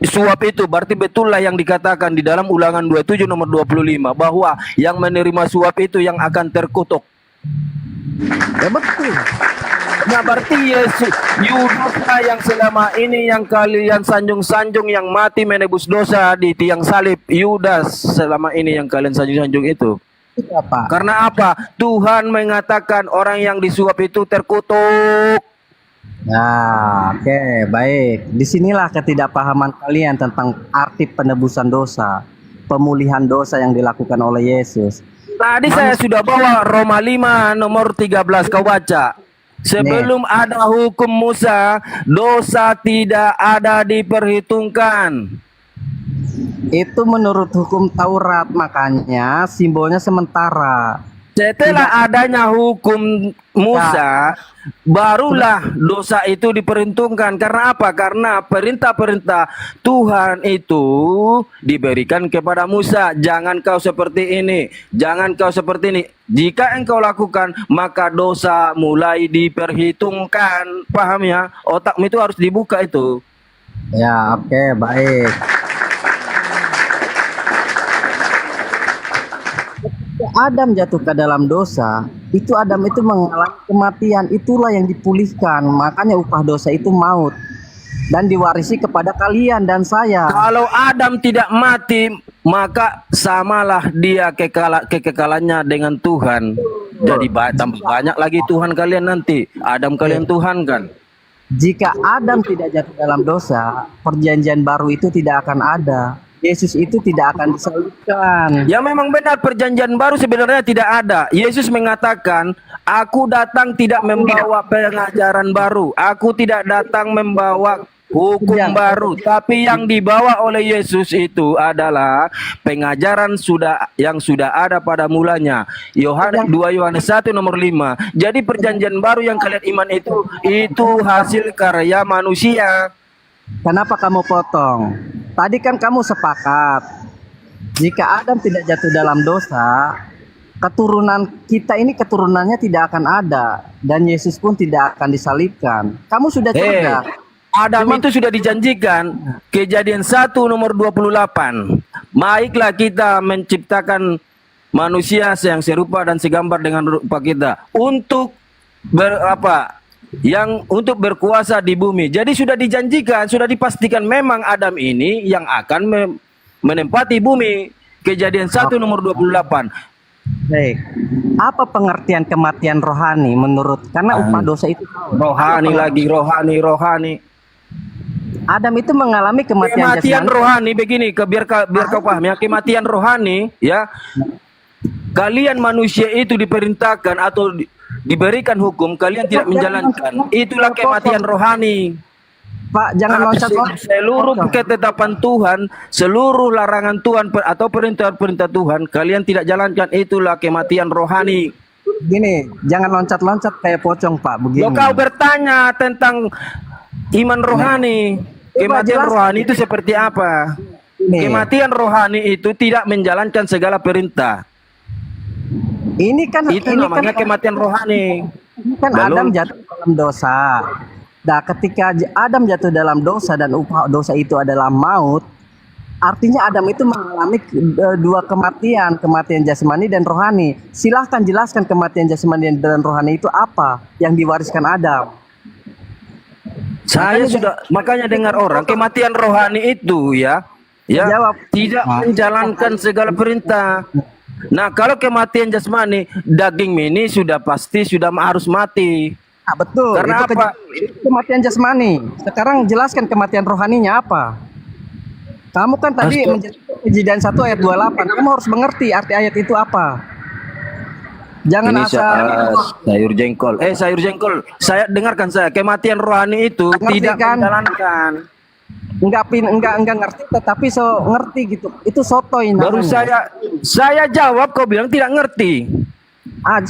suap itu, berarti betullah yang dikatakan di dalam Ulangan 27 nomor 25 bahwa yang menerima suap itu yang akan terkutuk. ya betul. Nah, berarti Yudaslah yang selama ini yang kalian sanjung-sanjung, yang mati menebus dosa di tiang salib. Yudas selama ini yang kalian sanjung-sanjung itu. Itu apa? Karena apa? Tuhan mengatakan orang yang disuap itu terkutuk. Nah, oke, baik. Disinilah ketidakpahaman kalian tentang arti penebusan dosa, pemulihan dosa yang dilakukan oleh Yesus. Tadi saya sudah bawa Roma 5 nomor 13, kau baca. Sebelum ada hukum Musa, dosa tidak ada diperhitungkan. Itu menurut hukum Taurat, makanya simbolnya sementara. Setelah adanya hukum Musa, barulah dosa itu diperhitungkan. Karena apa? Karena perintah-perintah Tuhan itu diberikan kepada Musa. Jangan kau seperti ini, jangan kau seperti ini. Jika engkau lakukan, maka dosa mulai diperhitungkan. Paham ya? Otakmu itu harus dibuka itu. Ya, oke, baik. Adam jatuh ke dalam dosa, itu Adam itu mengalami kematian, itulah yang dipulihkan. Makanya upah dosa itu maut dan diwarisi kepada kalian dan saya. Kalau Adam tidak mati, maka samalah dia kekekalannya dengan Tuhan. Jadi tambah banyak lagi Tuhan kalian nanti. Adam kalian Tuhan kan. Jika Adam tidak jatuh dalam dosa, perjanjian baru itu tidak akan ada. Yesus itu tidak akan disalibkan. Ya memang benar, perjanjian baru sebenarnya tidak ada. Yesus mengatakan, aku datang tidak membawa pengajaran baru. Aku tidak datang membawa hukum baru. Tapi yang dibawa oleh Yesus itu adalah pengajaran yang sudah ada pada mulanya. 2 Yohanes 1 nomor 5. Jadi perjanjian baru yang kalian iman itu hasil karya manusia. Kenapa kamu potong? Tadi kan kamu sepakat, jika Adam tidak jatuh dalam dosa, keturunan kita ini keturunannya tidak akan ada, dan Yesus pun tidak akan disalibkan. Kamu sudah cerdas. Adam itu sudah dijanjikan, Kejadian 1 nomor 28. Baiklah kita menciptakan manusia yang serupa dan segambar dengan rupa kita untuk untuk berkuasa di bumi. Jadi sudah dijanjikan, sudah dipastikan memang Adam ini yang akan menempati bumi. Kejadian 1 nomor 28. Baik. Apa pengertian kematian rohani menurut? Karena upah dosa itu rohani. Adam itu mengalami kematian Kematian jasmani. rohani begini, biar kau paham ya, kematian rohani ya. Kalian manusia itu diperintahkan atau diberikan hukum, kalian tidak menjalankan. Itulah kematian rohani. Pak, jangan loncat-loncat. Seluruh ketetapan Tuhan, seluruh larangan Tuhan atau perintah-perintah Tuhan, kalian tidak jalankan, itulah kematian rohani. Gini, jangan loncat-loncat kayak pocong, Pak. Begini. Lo kau bertanya tentang iman rohani. Kematian jelas. rohani itu seperti apa? Nih. Kematian rohani itu tidak menjalankan segala perintah. Ini kan Itu namanya kematian rohani. Ini kan Lalu? Adam jatuh dalam dosa. Nah, ketika Adam jatuh dalam dosa dan upah dosa itu adalah maut, artinya Adam itu mengalami dua kematian jasmani dan rohani. Silahkan jelaskan kematian jasmani dan rohani itu apa yang diwariskan Adam. Saya sudah makanya dengar orang kematian rohani itu ya Jawab. tidak menjalankan segala perintah. Nah, kalau kematian jasmani, daging ini sudah pasti sudah harus mati. Nah, betul. Karena itu apa? itu kematian jasmani. Sekarang jelaskan kematian rohaninya apa. Kamu kan tadi Kejadian 1 ayat 28. Kamu harus mengerti arti ayat itu apa. Jangan Ini asal sayur jengkol. Sayur jengkol. Saya dengarkan saya, kematian rohani itu Ngerti tidak kan? menjalankan. enggak ngerti tetapi ngerti gitu. Itu sotoy Baru namanya. saya jawab, kau bilang tidak ngerti.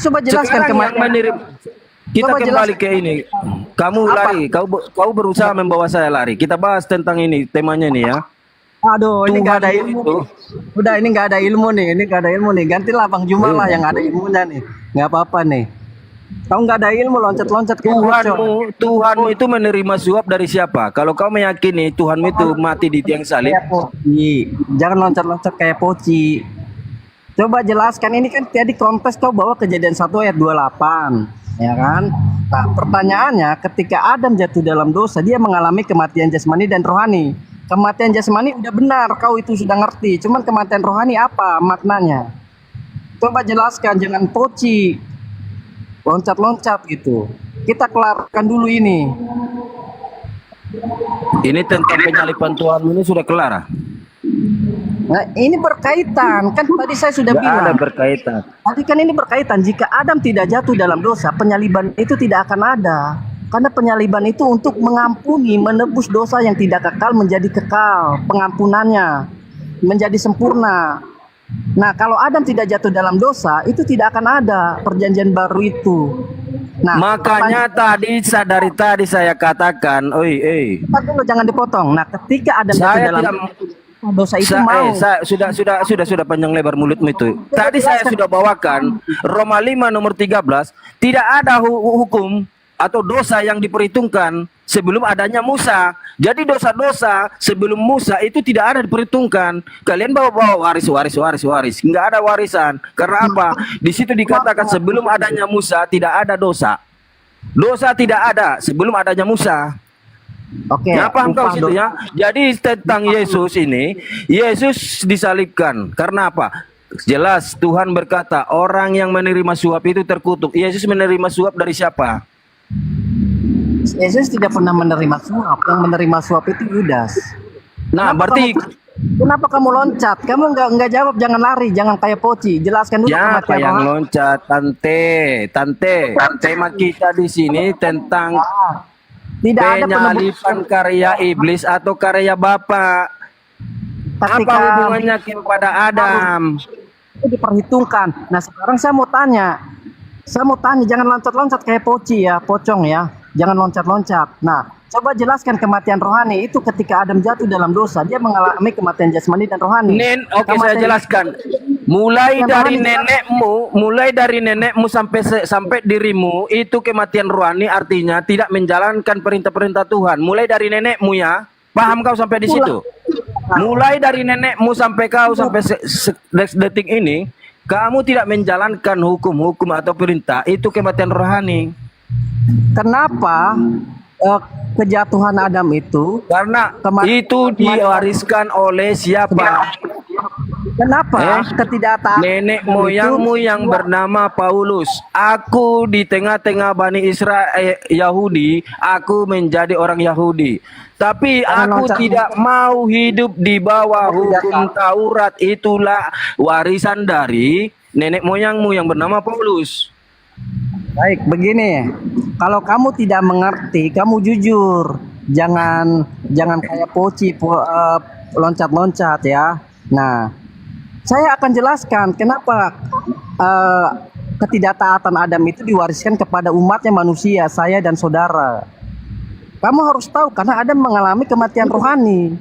Coba jelaskan Sekarang yang kematian. menerima. Kita Coba kembali jelaskan. ke ini. Kamu Apa? lari, kau berusaha membawa saya lari. Kita bahas tentang ini, temanya nih ya. Aduh, ini nggak ada Tuhan ilmu. itu. Udah, ini nggak ada ilmu nih. Ini nggak ada ilmu nih. Gantilah Bang Juma lah yang ada ilmunya nih. Nggak apa-apa nih. Kamu nggak ada ilmu loncat-loncat kayak pocong. Tuhanmu itu menerima suap dari siapa? Kalau kau meyakini Tuhanmu itu mati di tiang salib, Kayak poci. Jangan loncat-loncat kayak poci. Coba jelaskan, ini kan tadi kontes kau bawa Kejadian 1 ayat 28, ya kan? Nah, pertanyaannya ketika Adam jatuh dalam dosa, dia mengalami kematian jasmani dan rohani. Kematian jasmani udah benar, kau itu sudah ngerti. Cuman kematian rohani apa maknanya? Coba jelaskan, jangan poci. Loncat-loncat gitu. Kita kelarkan dulu ini. ini tentang penyalipan Tuhanmu ini sudah kelar. Nah, ini berkaitan. Kan tadi saya sudah Tidak ada bilang. berkaitan. Tadi kan ini berkaitan. Jika Adam tidak jatuh dalam dosa, penyaliban itu tidak akan ada. Karena penyaliban itu untuk mengampuni, menebus dosa yang tidak kekal menjadi kekal. Pengampunannya menjadi sempurna. Nah, kalau Adam tidak jatuh dalam dosa, itu tidak akan ada perjanjian baru itu. Nah, Makanya tadi dari tadi saya katakan, Cepat dulu, jangan dipotong. Nah, ketika Adam jatuh saya dalam tidak dosa itu mau. sudah panjang lebar mulutmu itu. Tadi saya sudah bawakan Roma 5 nomor 13, tidak ada hukum atau dosa yang diperhitungkan sebelum adanya Musa. Jadi dosa-dosa sebelum Musa itu tidak ada diperhitungkan. Kalian bawa waris. Enggak ada warisan. Karena apa? Di situ dikatakan sebelum adanya Musa tidak ada dosa. Dosa tidak ada sebelum adanya Musa. Oke. Ya, paham kau upah situ dosa. ya. Jadi tentang Yesus ini, Yesus disalibkan. Karena apa? Jelas Tuhan berkata, orang yang menerima suap itu terkutuk. Yesus menerima suap dari siapa? Yesus tidak pernah menerima suap. Yang menerima suap itu Yudas. Nah, berarti Kenapa kamu loncat? Kamu nggak jawab, jangan lari, jangan kayak poci. Jelaskan dulu siapa kematian yang rohani. loncat? Tante. Tema kita di sini tentang Tidak ada penebus. penyalipan karya iblis atau karya Bapa. Apa Ketika hubungannya kepada Adam? itu diperhitungkan. Nah, sekarang saya mau tanya, jangan loncat-loncat kayak poci ya, pocong ya. Jangan loncat-loncat. Nah, coba jelaskan kematian rohani itu ketika Adam jatuh dalam dosa, dia mengalami kematian jasmani dan rohani. Oke, saya jelaskan. Mulai dari nenekmu sampai dirimu itu kematian rohani, artinya tidak menjalankan perintah-perintah Tuhan. Mulai dari nenekmu ya. Paham kau sampai di situ? Mulai dari nenekmu sampai kau sampai detik ini, kamu tidak menjalankan hukum-hukum atau perintah, itu kematian rohani. Kenapa kejatuhan Adam itu? Karena Kema- itu diwariskan oleh siapa? Kenapa ketidaktaatan Nenek Adam itu moyangmu yang bernama Paulus. Aku di tengah-tengah Bani Israel Yahudi, aku menjadi orang Yahudi. Tapi Jangan aku loncat- tidak mau hidup di bawah Aku tidak hukum Taurat. Itulah warisan dari nenek moyangmu yang bernama Paulus. Baik, begini. Kalau kamu tidak mengerti, kamu jujur. Jangan kayak loncat-loncat ya. Nah, saya akan jelaskan kenapa ketidaktaatan Adam itu diwariskan kepada umatnya manusia, saya dan saudara. Kamu harus tahu karena Adam mengalami kematian rohani.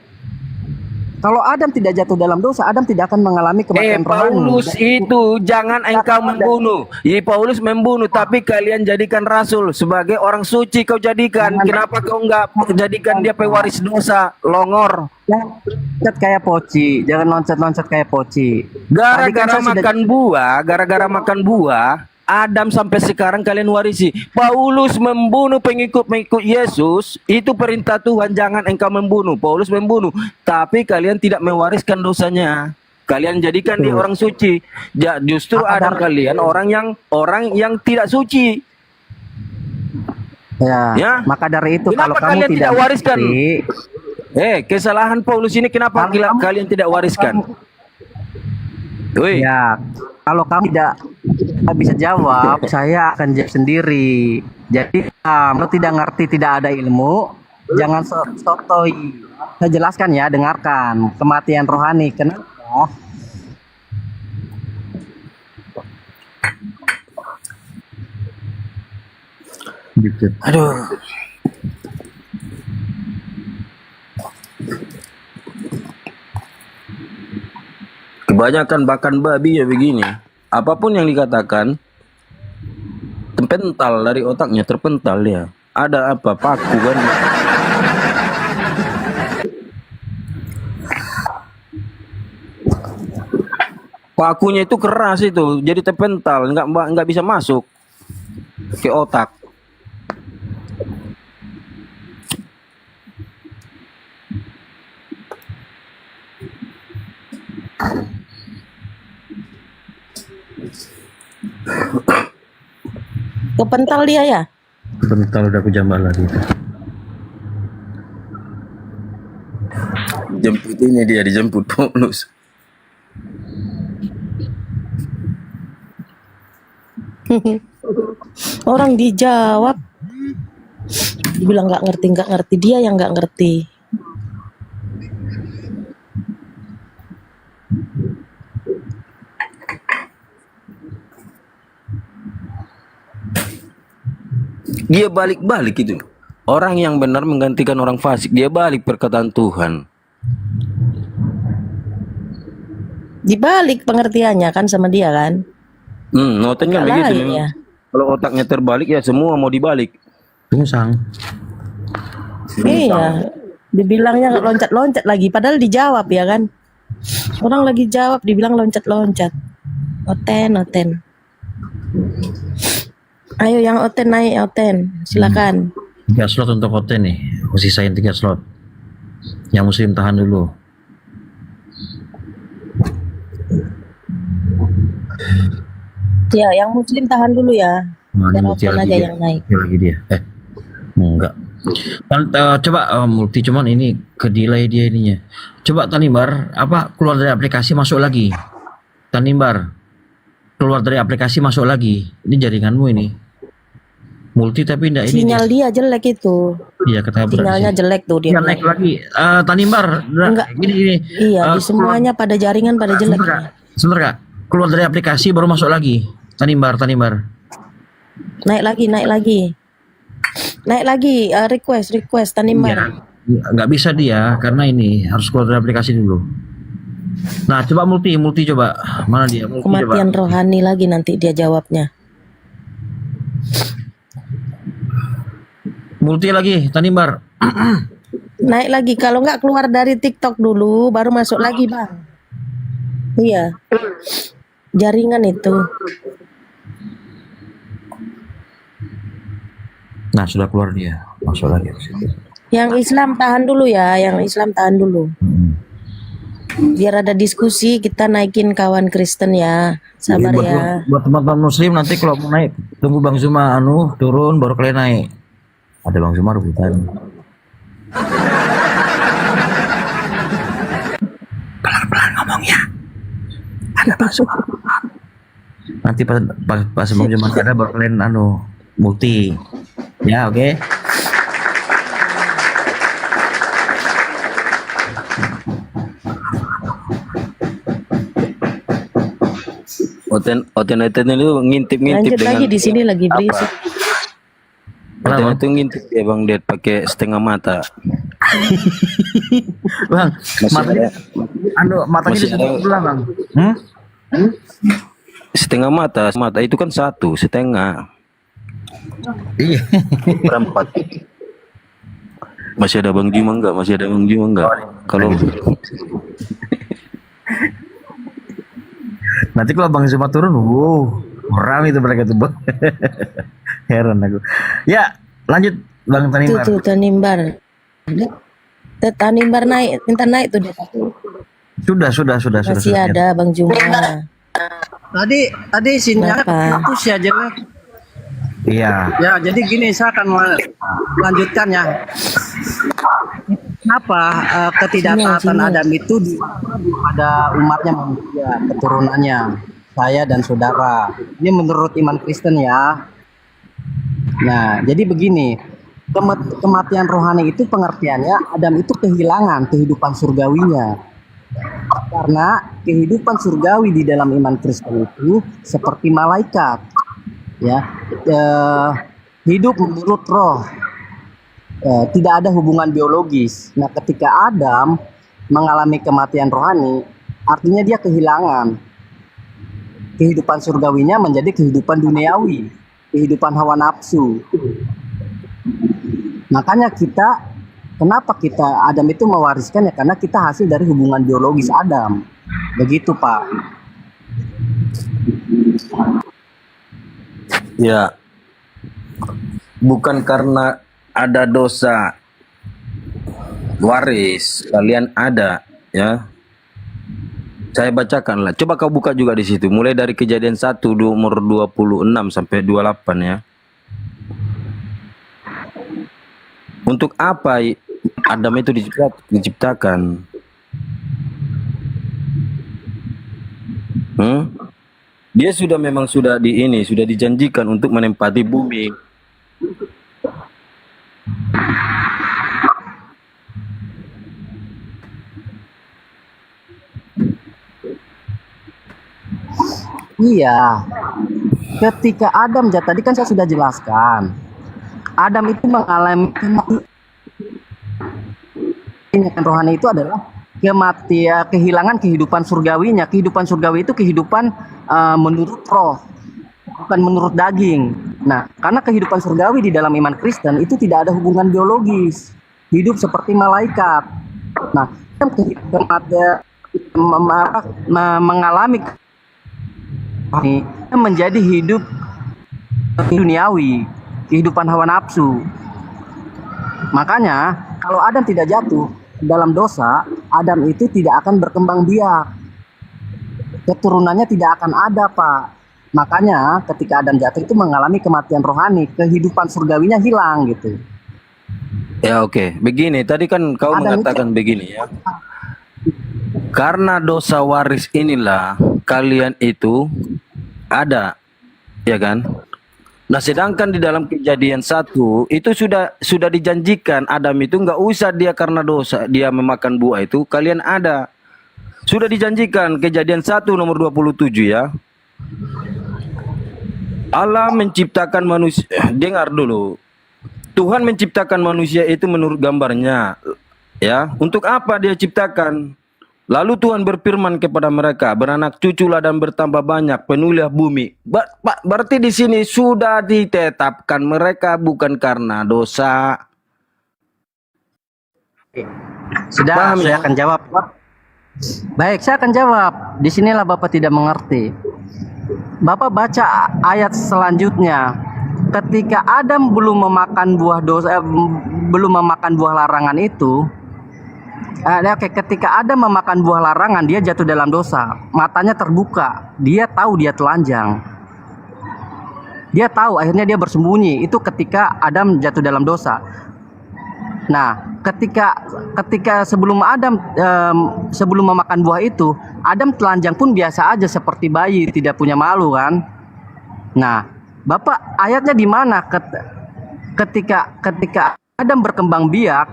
Kalau Adam tidak jatuh dalam dosa, Adam tidak akan mengalami kematian rohani. Paulus itu jangan engkau membunuh. Paulus membunuh, tapi kalian jadikan rasul sebagai orang suci kau jadikan. Kenapa kau enggak jadikan dia pewaris dosa? Longor. Jangan loncat kayak poci, jangan loncat-loncat kayak poci. Tadi kan saya sudah- Gara-gara makan buah, Adam sampai sekarang kalian warisi. Paulus membunuh pengikut-pengikut Yesus, itu perintah Tuhan, jangan engkau membunuh. Paulus membunuh, tapi kalian tidak mewariskan dosanya. Kalian jadikan dia orang suci. Justru Adam kalian orang yang tidak suci. Ya. Maka dari itu Kenapa kalau kamu kalian tidak wariskan? mengerti, Kesalahan Paulus ini kenapa kalian tidak wariskan? Woi. ya, kalau kamu tidak bisa jawab, saya akan jawab sendiri. Jadi, kalau tidak ngerti, tidak ada ilmu, jangan sotoi. Saya jelaskan ya, dengarkan. Kematian rohani, kenapa? Aduh. Kebanyakan bahkan babi ya begini. Apapun yang dikatakan terpental dari otaknya, terpental ya. Ada apa? Paku kan. Pakunya itu keras itu, jadi terpental, nggak bisa masuk ke otak. Kepental dia ya? Bentar udah aku jambal lagi. Jemput ini dia, dijemput Paulus. Orang dijawab, dibilang nggak ngerti, dia yang nggak ngerti. Dia balik-balik itu. Orang yang benar menggantikan orang fasik, dia balik perkataan Tuhan. Dibalik pengertiannya kan sama dia kan? Noten kan Nggak begitu. lain memang. ya. Kalau otaknya terbalik ya semua mau dibalik. Tungsang. Iya, dibilangnya loncat-loncat lagi, padahal dijawab ya kan? Orang lagi jawab, dibilang loncat-loncat. Oten. Ayo yang oten naik, oten. Silakan. 3 slot untuk hotel nih. Aku sisain 3 slot. Yang muslim tahan dulu. Ya, yang muslim tahan dulu ya. Nah, Biar ini multi oten lagi aja dia. yang naik. Multi lagi dia. Enggak. Coba multi cuman ini ke delay dia ininya. Coba Tanimbar keluar dari aplikasi masuk lagi. Tanimbar keluar dari aplikasi masuk lagi. Ini jaringanmu ini. Multi tapi enggak ini. Sinyal dia jelek itu. Iya ketabrak. Sinyalnya jelek tuh dia. Iya naik lagi. Tanimbar. Enggak. Gini. Iya, di semuanya pada jaringan pada jelek. Sebentar Kak. Keluar dari aplikasi baru masuk lagi. Tanimbar. Naik lagi, request Tanimbar. Iya. Nggak bisa dia karena ini harus keluar dari aplikasi dulu. Nah, coba multi coba. Mana dia? Multi Kematian coba. rohani lagi nanti dia jawabnya. Multi lagi, Tanimbar. Naik lagi, kalau nggak keluar dari TikTok dulu baru masuk lagi, Bang. Iya. Jaringan itu. Nah, sudah keluar dia. Masuk lagi ke situ. Yang Islam tahan dulu ya, yang Islam tahan dulu. Biar ada diskusi, kita naikin kawan Kristen ya. Sabar buat, ya. buat teman-teman muslim nanti kalau mau naik tunggu Bang Zuma turun baru kalian naik. Ada Bang Zuma rebutan. Pelan-pelan ngomongnya. Ada Bang Zuma. Nanti pas Bang Zuma ada baru kalian bukti. Ya, oke. Oten itu ngintip-ngintip Lanjut dengan lagi di sini lagi berisik. Oten itu ngintip ya Bang Ded pakai setengah mata. Bang, matanya matanya masih ditutup ada- sebelah, Bang. Setengah mata itu kan satu, setengah Iya. berempat. Masih ada Bang Juma enggak? Masih ada Bang Juma enggak? Kalau Nanti kalau Bang Zuma turun, ramai itu mereka tuh, Bang. Heran aku. Ya, lanjut Bang Tanimbar. Tuh Tanimbar. Tanimbar naik, minta naik tuh dia. Sudah. Masih ada Bang Juma. Tadi sinyalnya Kenapa? putus ya jelek. Iya. Ya, jadi gini saya akan melanjutkan ya. Kenapa ketidaktaatan Sinyal. Adam itu pada umatnya manusia, keturunannya, saya dan saudara. Ini menurut iman Kristen ya. Nah, jadi begini, kematian rohani itu pengertiannya Adam itu kehilangan kehidupan surgawinya. Karena kehidupan surgawi di dalam iman Kristen itu seperti malaikat, ya, hidup menurut roh, tidak ada hubungan biologis. Nah, ketika Adam mengalami kematian rohani, artinya dia kehilangan kehidupan surgawinya menjadi kehidupan duniawi, kehidupan hawa nafsu. Makanya kenapa Adam itu mewariskan ya karena kita hasil dari hubungan biologis Adam. Begitu, Pak. ya bukan karena ada dosa waris kalian ada ya. Saya bacakanlah. Coba kau buka juga di situ. Mulai dari Kejadian 1 nomor 26 sampai 28 ya. Untuk apa Adam itu diciptakan? Dia memang sudah sudah dijanjikan untuk menempati bumi. Iya. Ketika Adam tadi kan saya sudah jelaskan. Adam itu mengalami kematian rohani itu adalah kematian, kehilangan kehidupan surgawinya. Kehidupan surgawi itu kehidupan menurut roh, bukan menurut daging. Nah, karena kehidupan surgawi di dalam iman Kristen itu tidak ada hubungan biologis, hidup seperti malaikat. Nah, kematian mengalami menjadi hidup duniawi, kehidupan hawa nafsu. Makanya kalau Adam tidak jatuh dalam dosa, Adam itu tidak akan berkembang biak, keturunannya tidak akan ada, Pak. Makanya ketika Adam jatuh itu mengalami kematian rohani, kehidupan surgawinya hilang gitu. Ya oke. Begini, tadi kan kau Adam mengatakan begini ya. Karena dosa waris inilah kalian itu ada, ya kan? Nah, sedangkan di dalam Kejadian 1 itu sudah dijanjikan Adam itu nggak usah dia karena dosa dia memakan buah itu kalian ada. Sudah dijanjikan Kejadian 1 nomor 27 ya. Allah menciptakan manusia, dengar dulu. Tuhan menciptakan manusia itu menurut gambarnya. Ya, untuk apa dia ciptakan? Lalu Tuhan berfirman kepada mereka, beranak cuculah dan bertambah banyak, penuhilah bumi. Berarti di sini sudah ditetapkan mereka bukan karena dosa. Sudah, Paham saya ya? akan jawab. Baik, saya akan jawab. Disinilah Bapak tidak mengerti. Bapak baca ayat selanjutnya. Ketika Adam belum memakan buah dosa, belum memakan buah larangan itu, Oke, ketika Adam memakan buah larangan, dia jatuh dalam dosa. Matanya terbuka, dia tahu dia telanjang. Dia tahu, akhirnya dia bersembunyi. Itu ketika Adam jatuh dalam dosa. Nah, ketika sebelum Adam sebelum memakan buah itu, Adam telanjang pun biasa aja seperti bayi, tidak punya malu kan. Nah, Bapak, ayatnya di mana ketika Adam berkembang biak,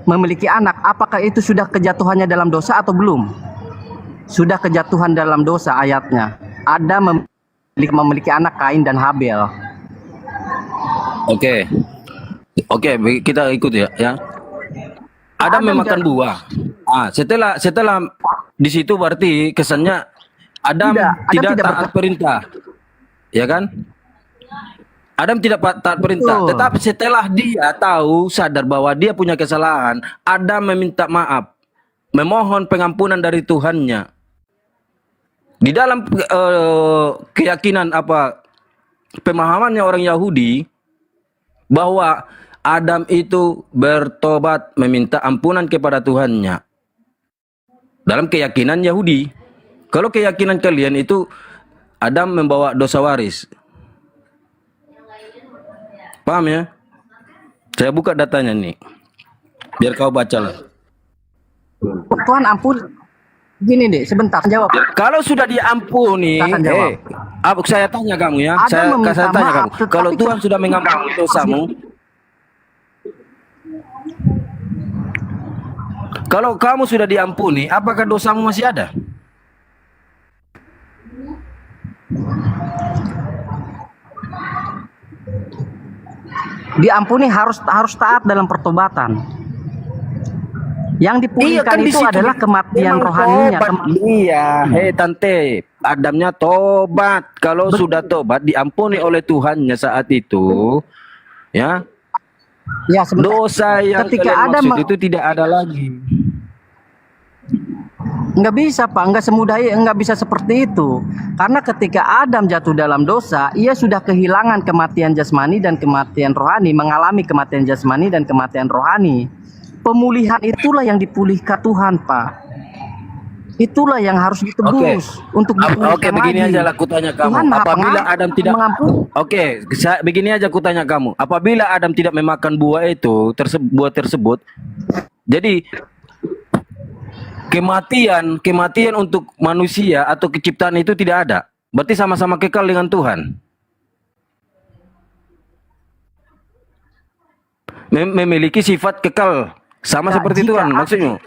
memiliki anak, apakah itu sudah kejatuhannya dalam dosa atau belum? Sudah kejatuhan dalam dosa ayatnya. Adam memiliki anak Kain dan Habel. Oke. Oke, kita ikut ya. Adam memakan buah. Setelah di situ berarti kesannya Adam tidak taat perintah. Ya kan? Adam tidak taat perintah, tetapi setelah dia tahu, sadar bahwa dia punya kesalahan, Adam meminta maaf, memohon pengampunan dari Tuhannya. Di dalam keyakinan pemahamannya orang Yahudi, bahwa Adam itu bertobat, meminta ampunan kepada Tuhannya. Dalam keyakinan Yahudi. Kalau keyakinan kalian itu Adam membawa dosa waris. Paham ya? Saya buka datanya nih. Biar kau baca lah. Tuhan ampun. Gini deh, sebentar jawab. Kalau sudah diampuni, saya tanya kamu ya. Saya tanya kamu. Kalau Tuhan sudah mengampuni dosamu, kalau kamu sudah diampuni, apakah dosamu masih ada? Diampuni harus taat dalam pertobatan. Yang dipulihkan itu adalah kematian rohaninya. Tante, Adamnya tobat. Kalau sudah tobat, diampuni oleh Tuhannya saat itu, ya. Ya, dosa yang ketika maksud itu tidak ada lagi. Nggak bisa, Pak. Nggak bisa seperti itu. Karena ketika Adam jatuh dalam dosa, ia sudah kehilangan kematian jasmani dan kematian rohani, mengalami kematian jasmani dan kematian rohani. Pemulihan itulah yang dipulihkan Tuhan, Pak. Itulah yang harus ditebus untuk dipulihkan lagi. Begini aja lah kutanya kamu. Tuhan apabila Adam tidak mengampuni. Begini aja kutanya kamu. Apabila Adam tidak memakan buah itu, buah tersebut, jadi kematian untuk manusia atau keciptaan itu tidak ada. Berarti sama-sama kekal dengan Tuhan. Memiliki sifat kekal sama seperti Tuhan, maksudnya.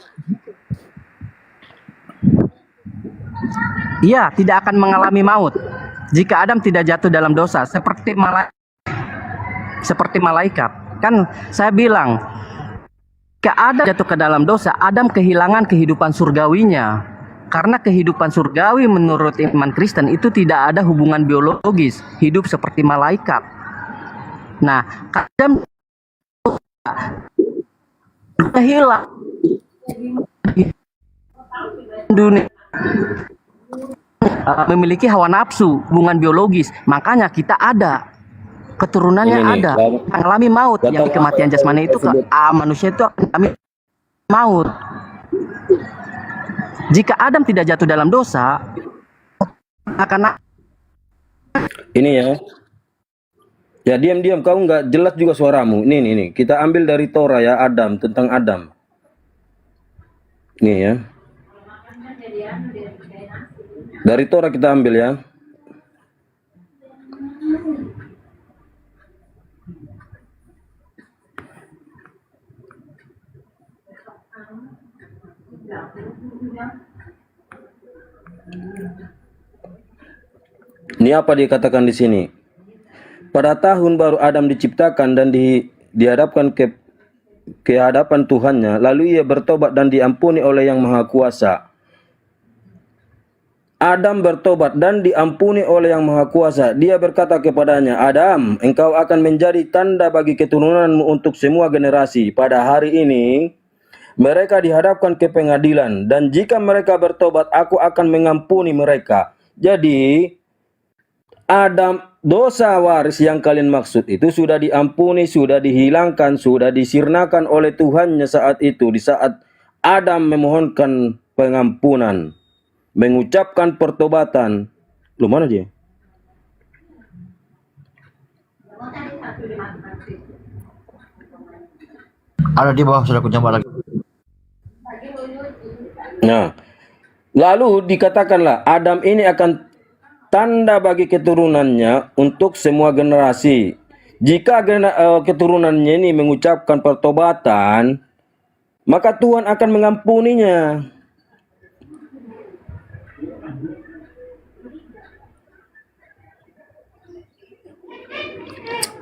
Iya, tidak akan mengalami maut jika Adam tidak jatuh dalam dosa seperti malaikat. Kan saya bilang, jika Adam jatuh ke dalam dosa, Adam kehilangan kehidupan surgawinya. Karena kehidupan surgawi menurut iman Kristen itu tidak ada hubungan biologis, hidup seperti malaikat. Nah, Adam hilang dunia, memiliki hawa nafsu, hubungan biologis. Makanya kita ada keturunannya, ada mengalami maut. Yang kematian jasmani itu manusia itu akan mengalami maut. Jika Adam tidak jatuh dalam dosa, akan ini ya diam kau nggak jelas juga suaramu. Ini kita ambil dari Torah ya, Adam, tentang Adam. Nih ya, dari Torah kita ambil ya. Ini apa dikatakan di sini? Pada tahun baru Adam diciptakan dan dihadapkan ke hadapan Tuhannya, lalu ia bertobat dan diampuni oleh Yang Maha Kuasa. Adam bertobat dan diampuni oleh Yang Maha Kuasa. Dia berkata kepadanya, Adam, engkau akan menjadi tanda bagi keturunanmu untuk semua generasi. Pada hari ini, mereka dihadapkan ke pengadilan, dan jika mereka bertobat, aku akan mengampuni mereka. Jadi, Adam, dosa waris yang kalian maksud itu sudah diampuni, sudah dihilangkan, sudah disirnakan oleh Tuhannya saat itu. Di saat Adam memohonkan pengampunan, mengucapkan pertobatan. Lu mana dia? Ada di bawah, sudah aku coba lagi. Nah, lalu dikatakanlah Adam ini akan tanda bagi keturunannya untuk semua generasi. Jika keturunannya ini mengucapkan pertobatan, maka Tuhan akan mengampuninya.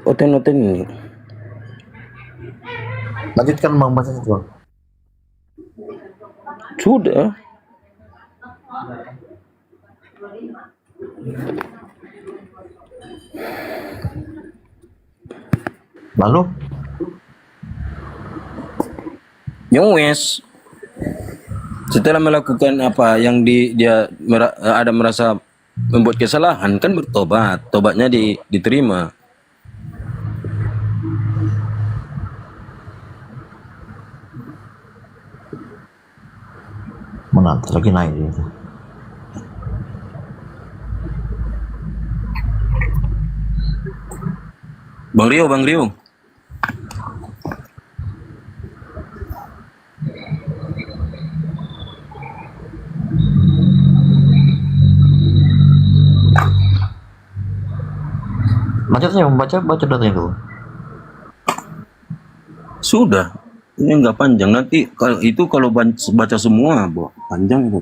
Oten-oten ini. Lanjutkan Bang bahasa itu, Bang. Sudah. Lalu Yowes, setelah melakukan apa yang ada merasa membuat kesalahan, kan bertobat, tobatnya diterima. mana lagi naik dia. Bang Rio. Lanjutnya baca datanya dulu. Sudah. Ini nggak panjang. Nanti kalau baca semua, panjang itu.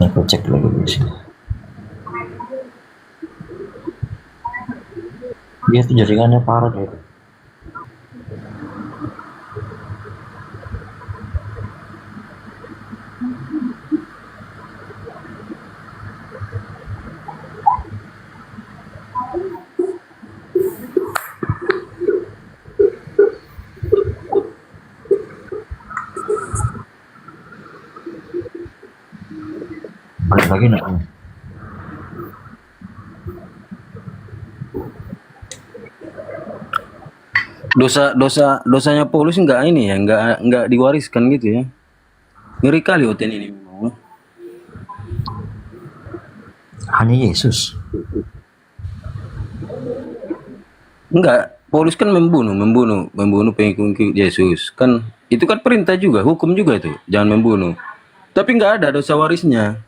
Aku cek lagi di sini. Dia tuh jaringannya parah deh. Balik lagi nak. Dosanya Paulus nggak ini ya, nggak diwariskan gitu ya. Ngeri kali Oten ini. Hanya Yesus. Enggak, Paulus kan membunuh pengikut Yesus. Kan itu kan perintah juga, hukum juga itu, jangan membunuh. Tapi nggak ada dosa warisnya.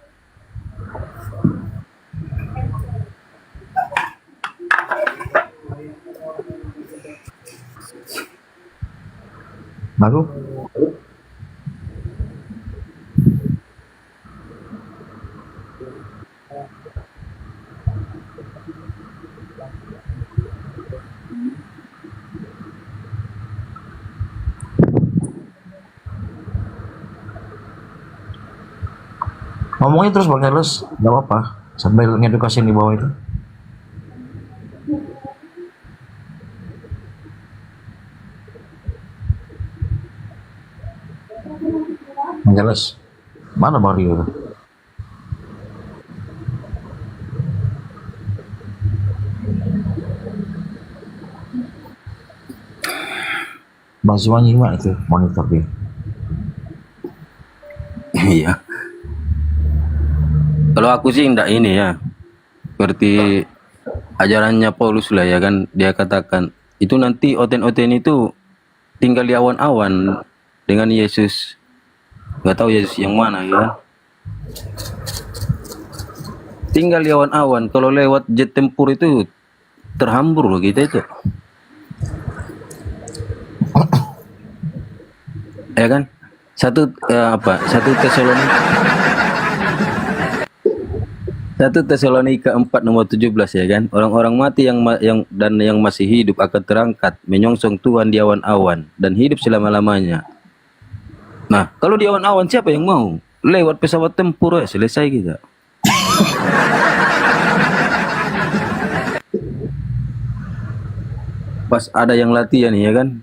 Lalu ngomongnya terus Bang Charles, nggak apa-apa, sambil ngedukasi di bawah itu. Bang Charles, mana Bang Rio? Bang Zuma gimana itu monitor dia? Iya. Kalau aku sih enggak ini ya. Seperti ajarannya Paulus lah ya kan, dia katakan itu nanti oten-oten itu tinggal di awan-awan dengan Yesus. Nggak tahu Yesus yang mana ya. Tinggal di awan-awan, kalau lewat jet tempur itu terhambur loh kita itu. Ya kan? Satu Tesalonika 4 nomor 17 ya kan. Orang-orang mati yang masih hidup akan terangkat menyongsong Tuhan di awan-awan dan hidup selama-lamanya. Nah, kalau di awan-awan siapa yang mau? Lewat pesawat tempur ya selesai kita. Pas ada yang latihan ya kan.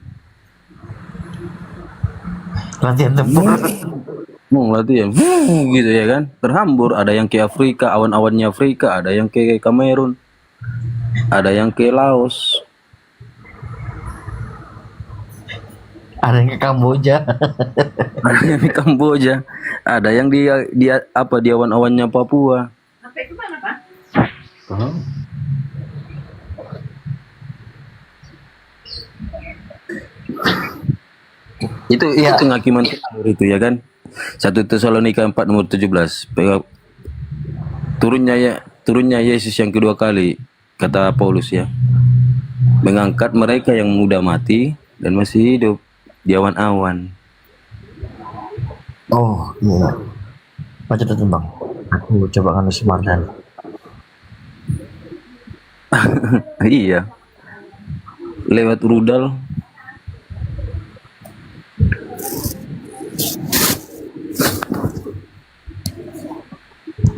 Latihan tempur. Latihan gitu ya kan, terhambur. Ada yang ke Afrika, awan-awannya Afrika, ada yang ke Kamerun, ada yang ke Laos, Ada yang ke Kamboja. ada yang di Kamboja, ada yang di apa di awan-awannya Papua. Itu ngakiman timur itu ya kan. 1 Tesalonika 4 nomor 17. Turunnya Yesus yang kedua kali, kata Paulus ya, mengangkat mereka yang muda mati dan masih hidup di awan-awan. Oh iya. Baca tuh bang. Aku coba kan Sumardan. Iya, lewat rudal.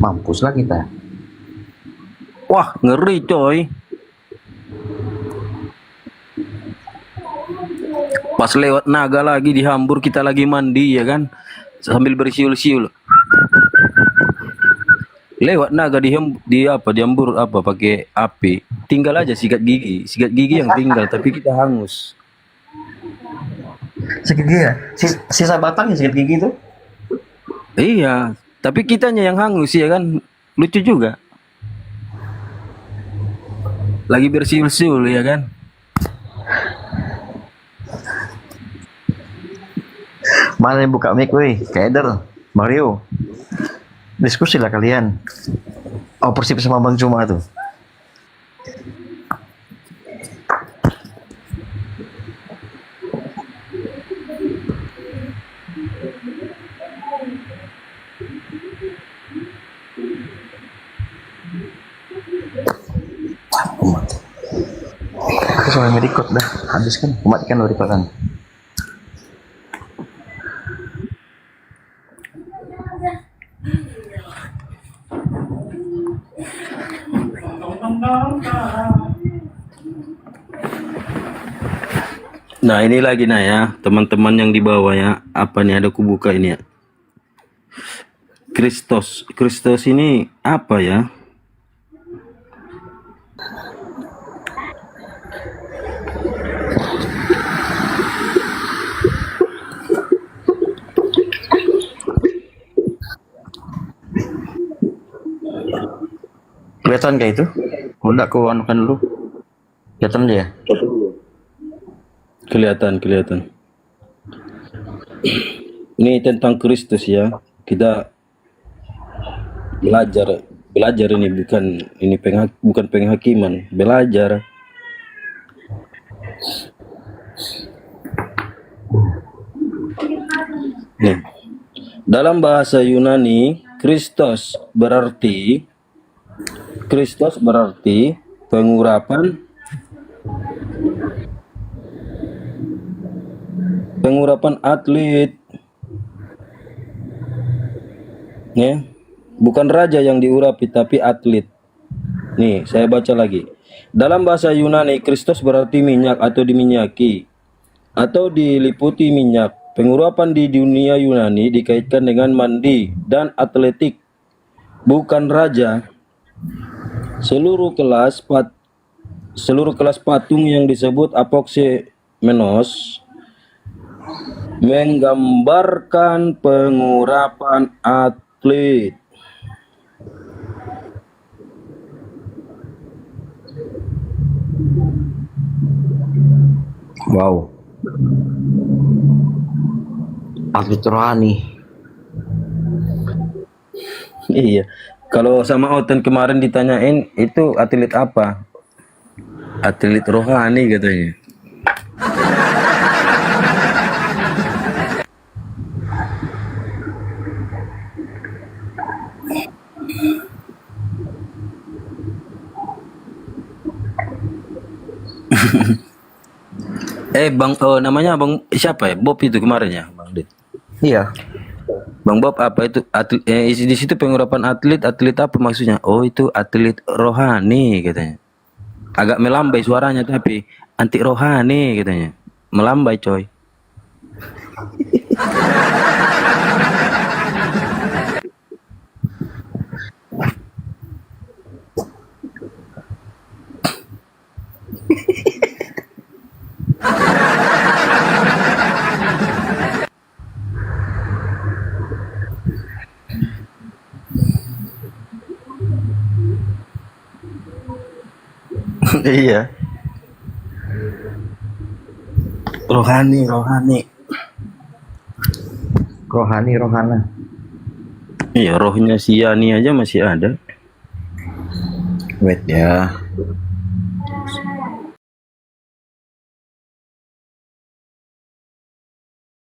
Mampus lah kita. Wah, ngeri coy. Pas lewat naga lagi dihambur, kita lagi mandi ya kan, sambil bersiul-siul. Lewat naga dihambur apa pakai api. Tinggal aja sikat gigi yang tinggal, tapi kita hangus. Sakit gigi ya? Sisa batangnya sakit gigi itu? Iya, tapi kitanya yang hangus ya kan, lucu juga. Lagi bersiul-siul ya kan. Mana yang buka mic weh? Keder, Mario. Diskusi lah kalian. Oh Persib sama Bang Cuma tuh. Aku soalnya record dah. Habis kan? Matikan lo recordan. Nah ini lagi nah ya, teman-teman yang di bawah ya, apa nih, ada aku buka ini ya. Kristos ini apa ya? Kelihatan kayak itu? Udah aku anukan dulu. Kelihatan aja ya? Kelihatan. Ini tentang Kristus ya. Kita belajar ini, bukan penghakiman, belajar. Nih, dalam bahasa Yunani, Kristos berarti pengurapan atlet. Ya, bukan raja yang diurapi tapi atlet. Nih, saya baca lagi. Dalam bahasa Yunani, Kristos berarti minyak atau diminyaki atau diliputi minyak. Pengurapan di dunia Yunani dikaitkan dengan mandi dan atletik, bukan raja. Seluruh kelas patung yang disebut apoxemenos menggambarkan pengurapan atlet. Wow. Atlet rohani. Iya. Kalau sama Oten kemarin ditanyain itu atlet apa? Atlet rohani katanya. Bang, namanya Bang siapa ya? Bob itu kemarin ya, Bang Dit. Iya. Bang Bob apa itu di situ pengurapan atlet apa maksudnya? Oh itu atlet rohani katanya. Agak melambai suaranya tapi anti rohani katanya. Melambai coy. Iya. Rohani. Rohana. Iya, rohnya si Yani aja masih ada. Wait ya.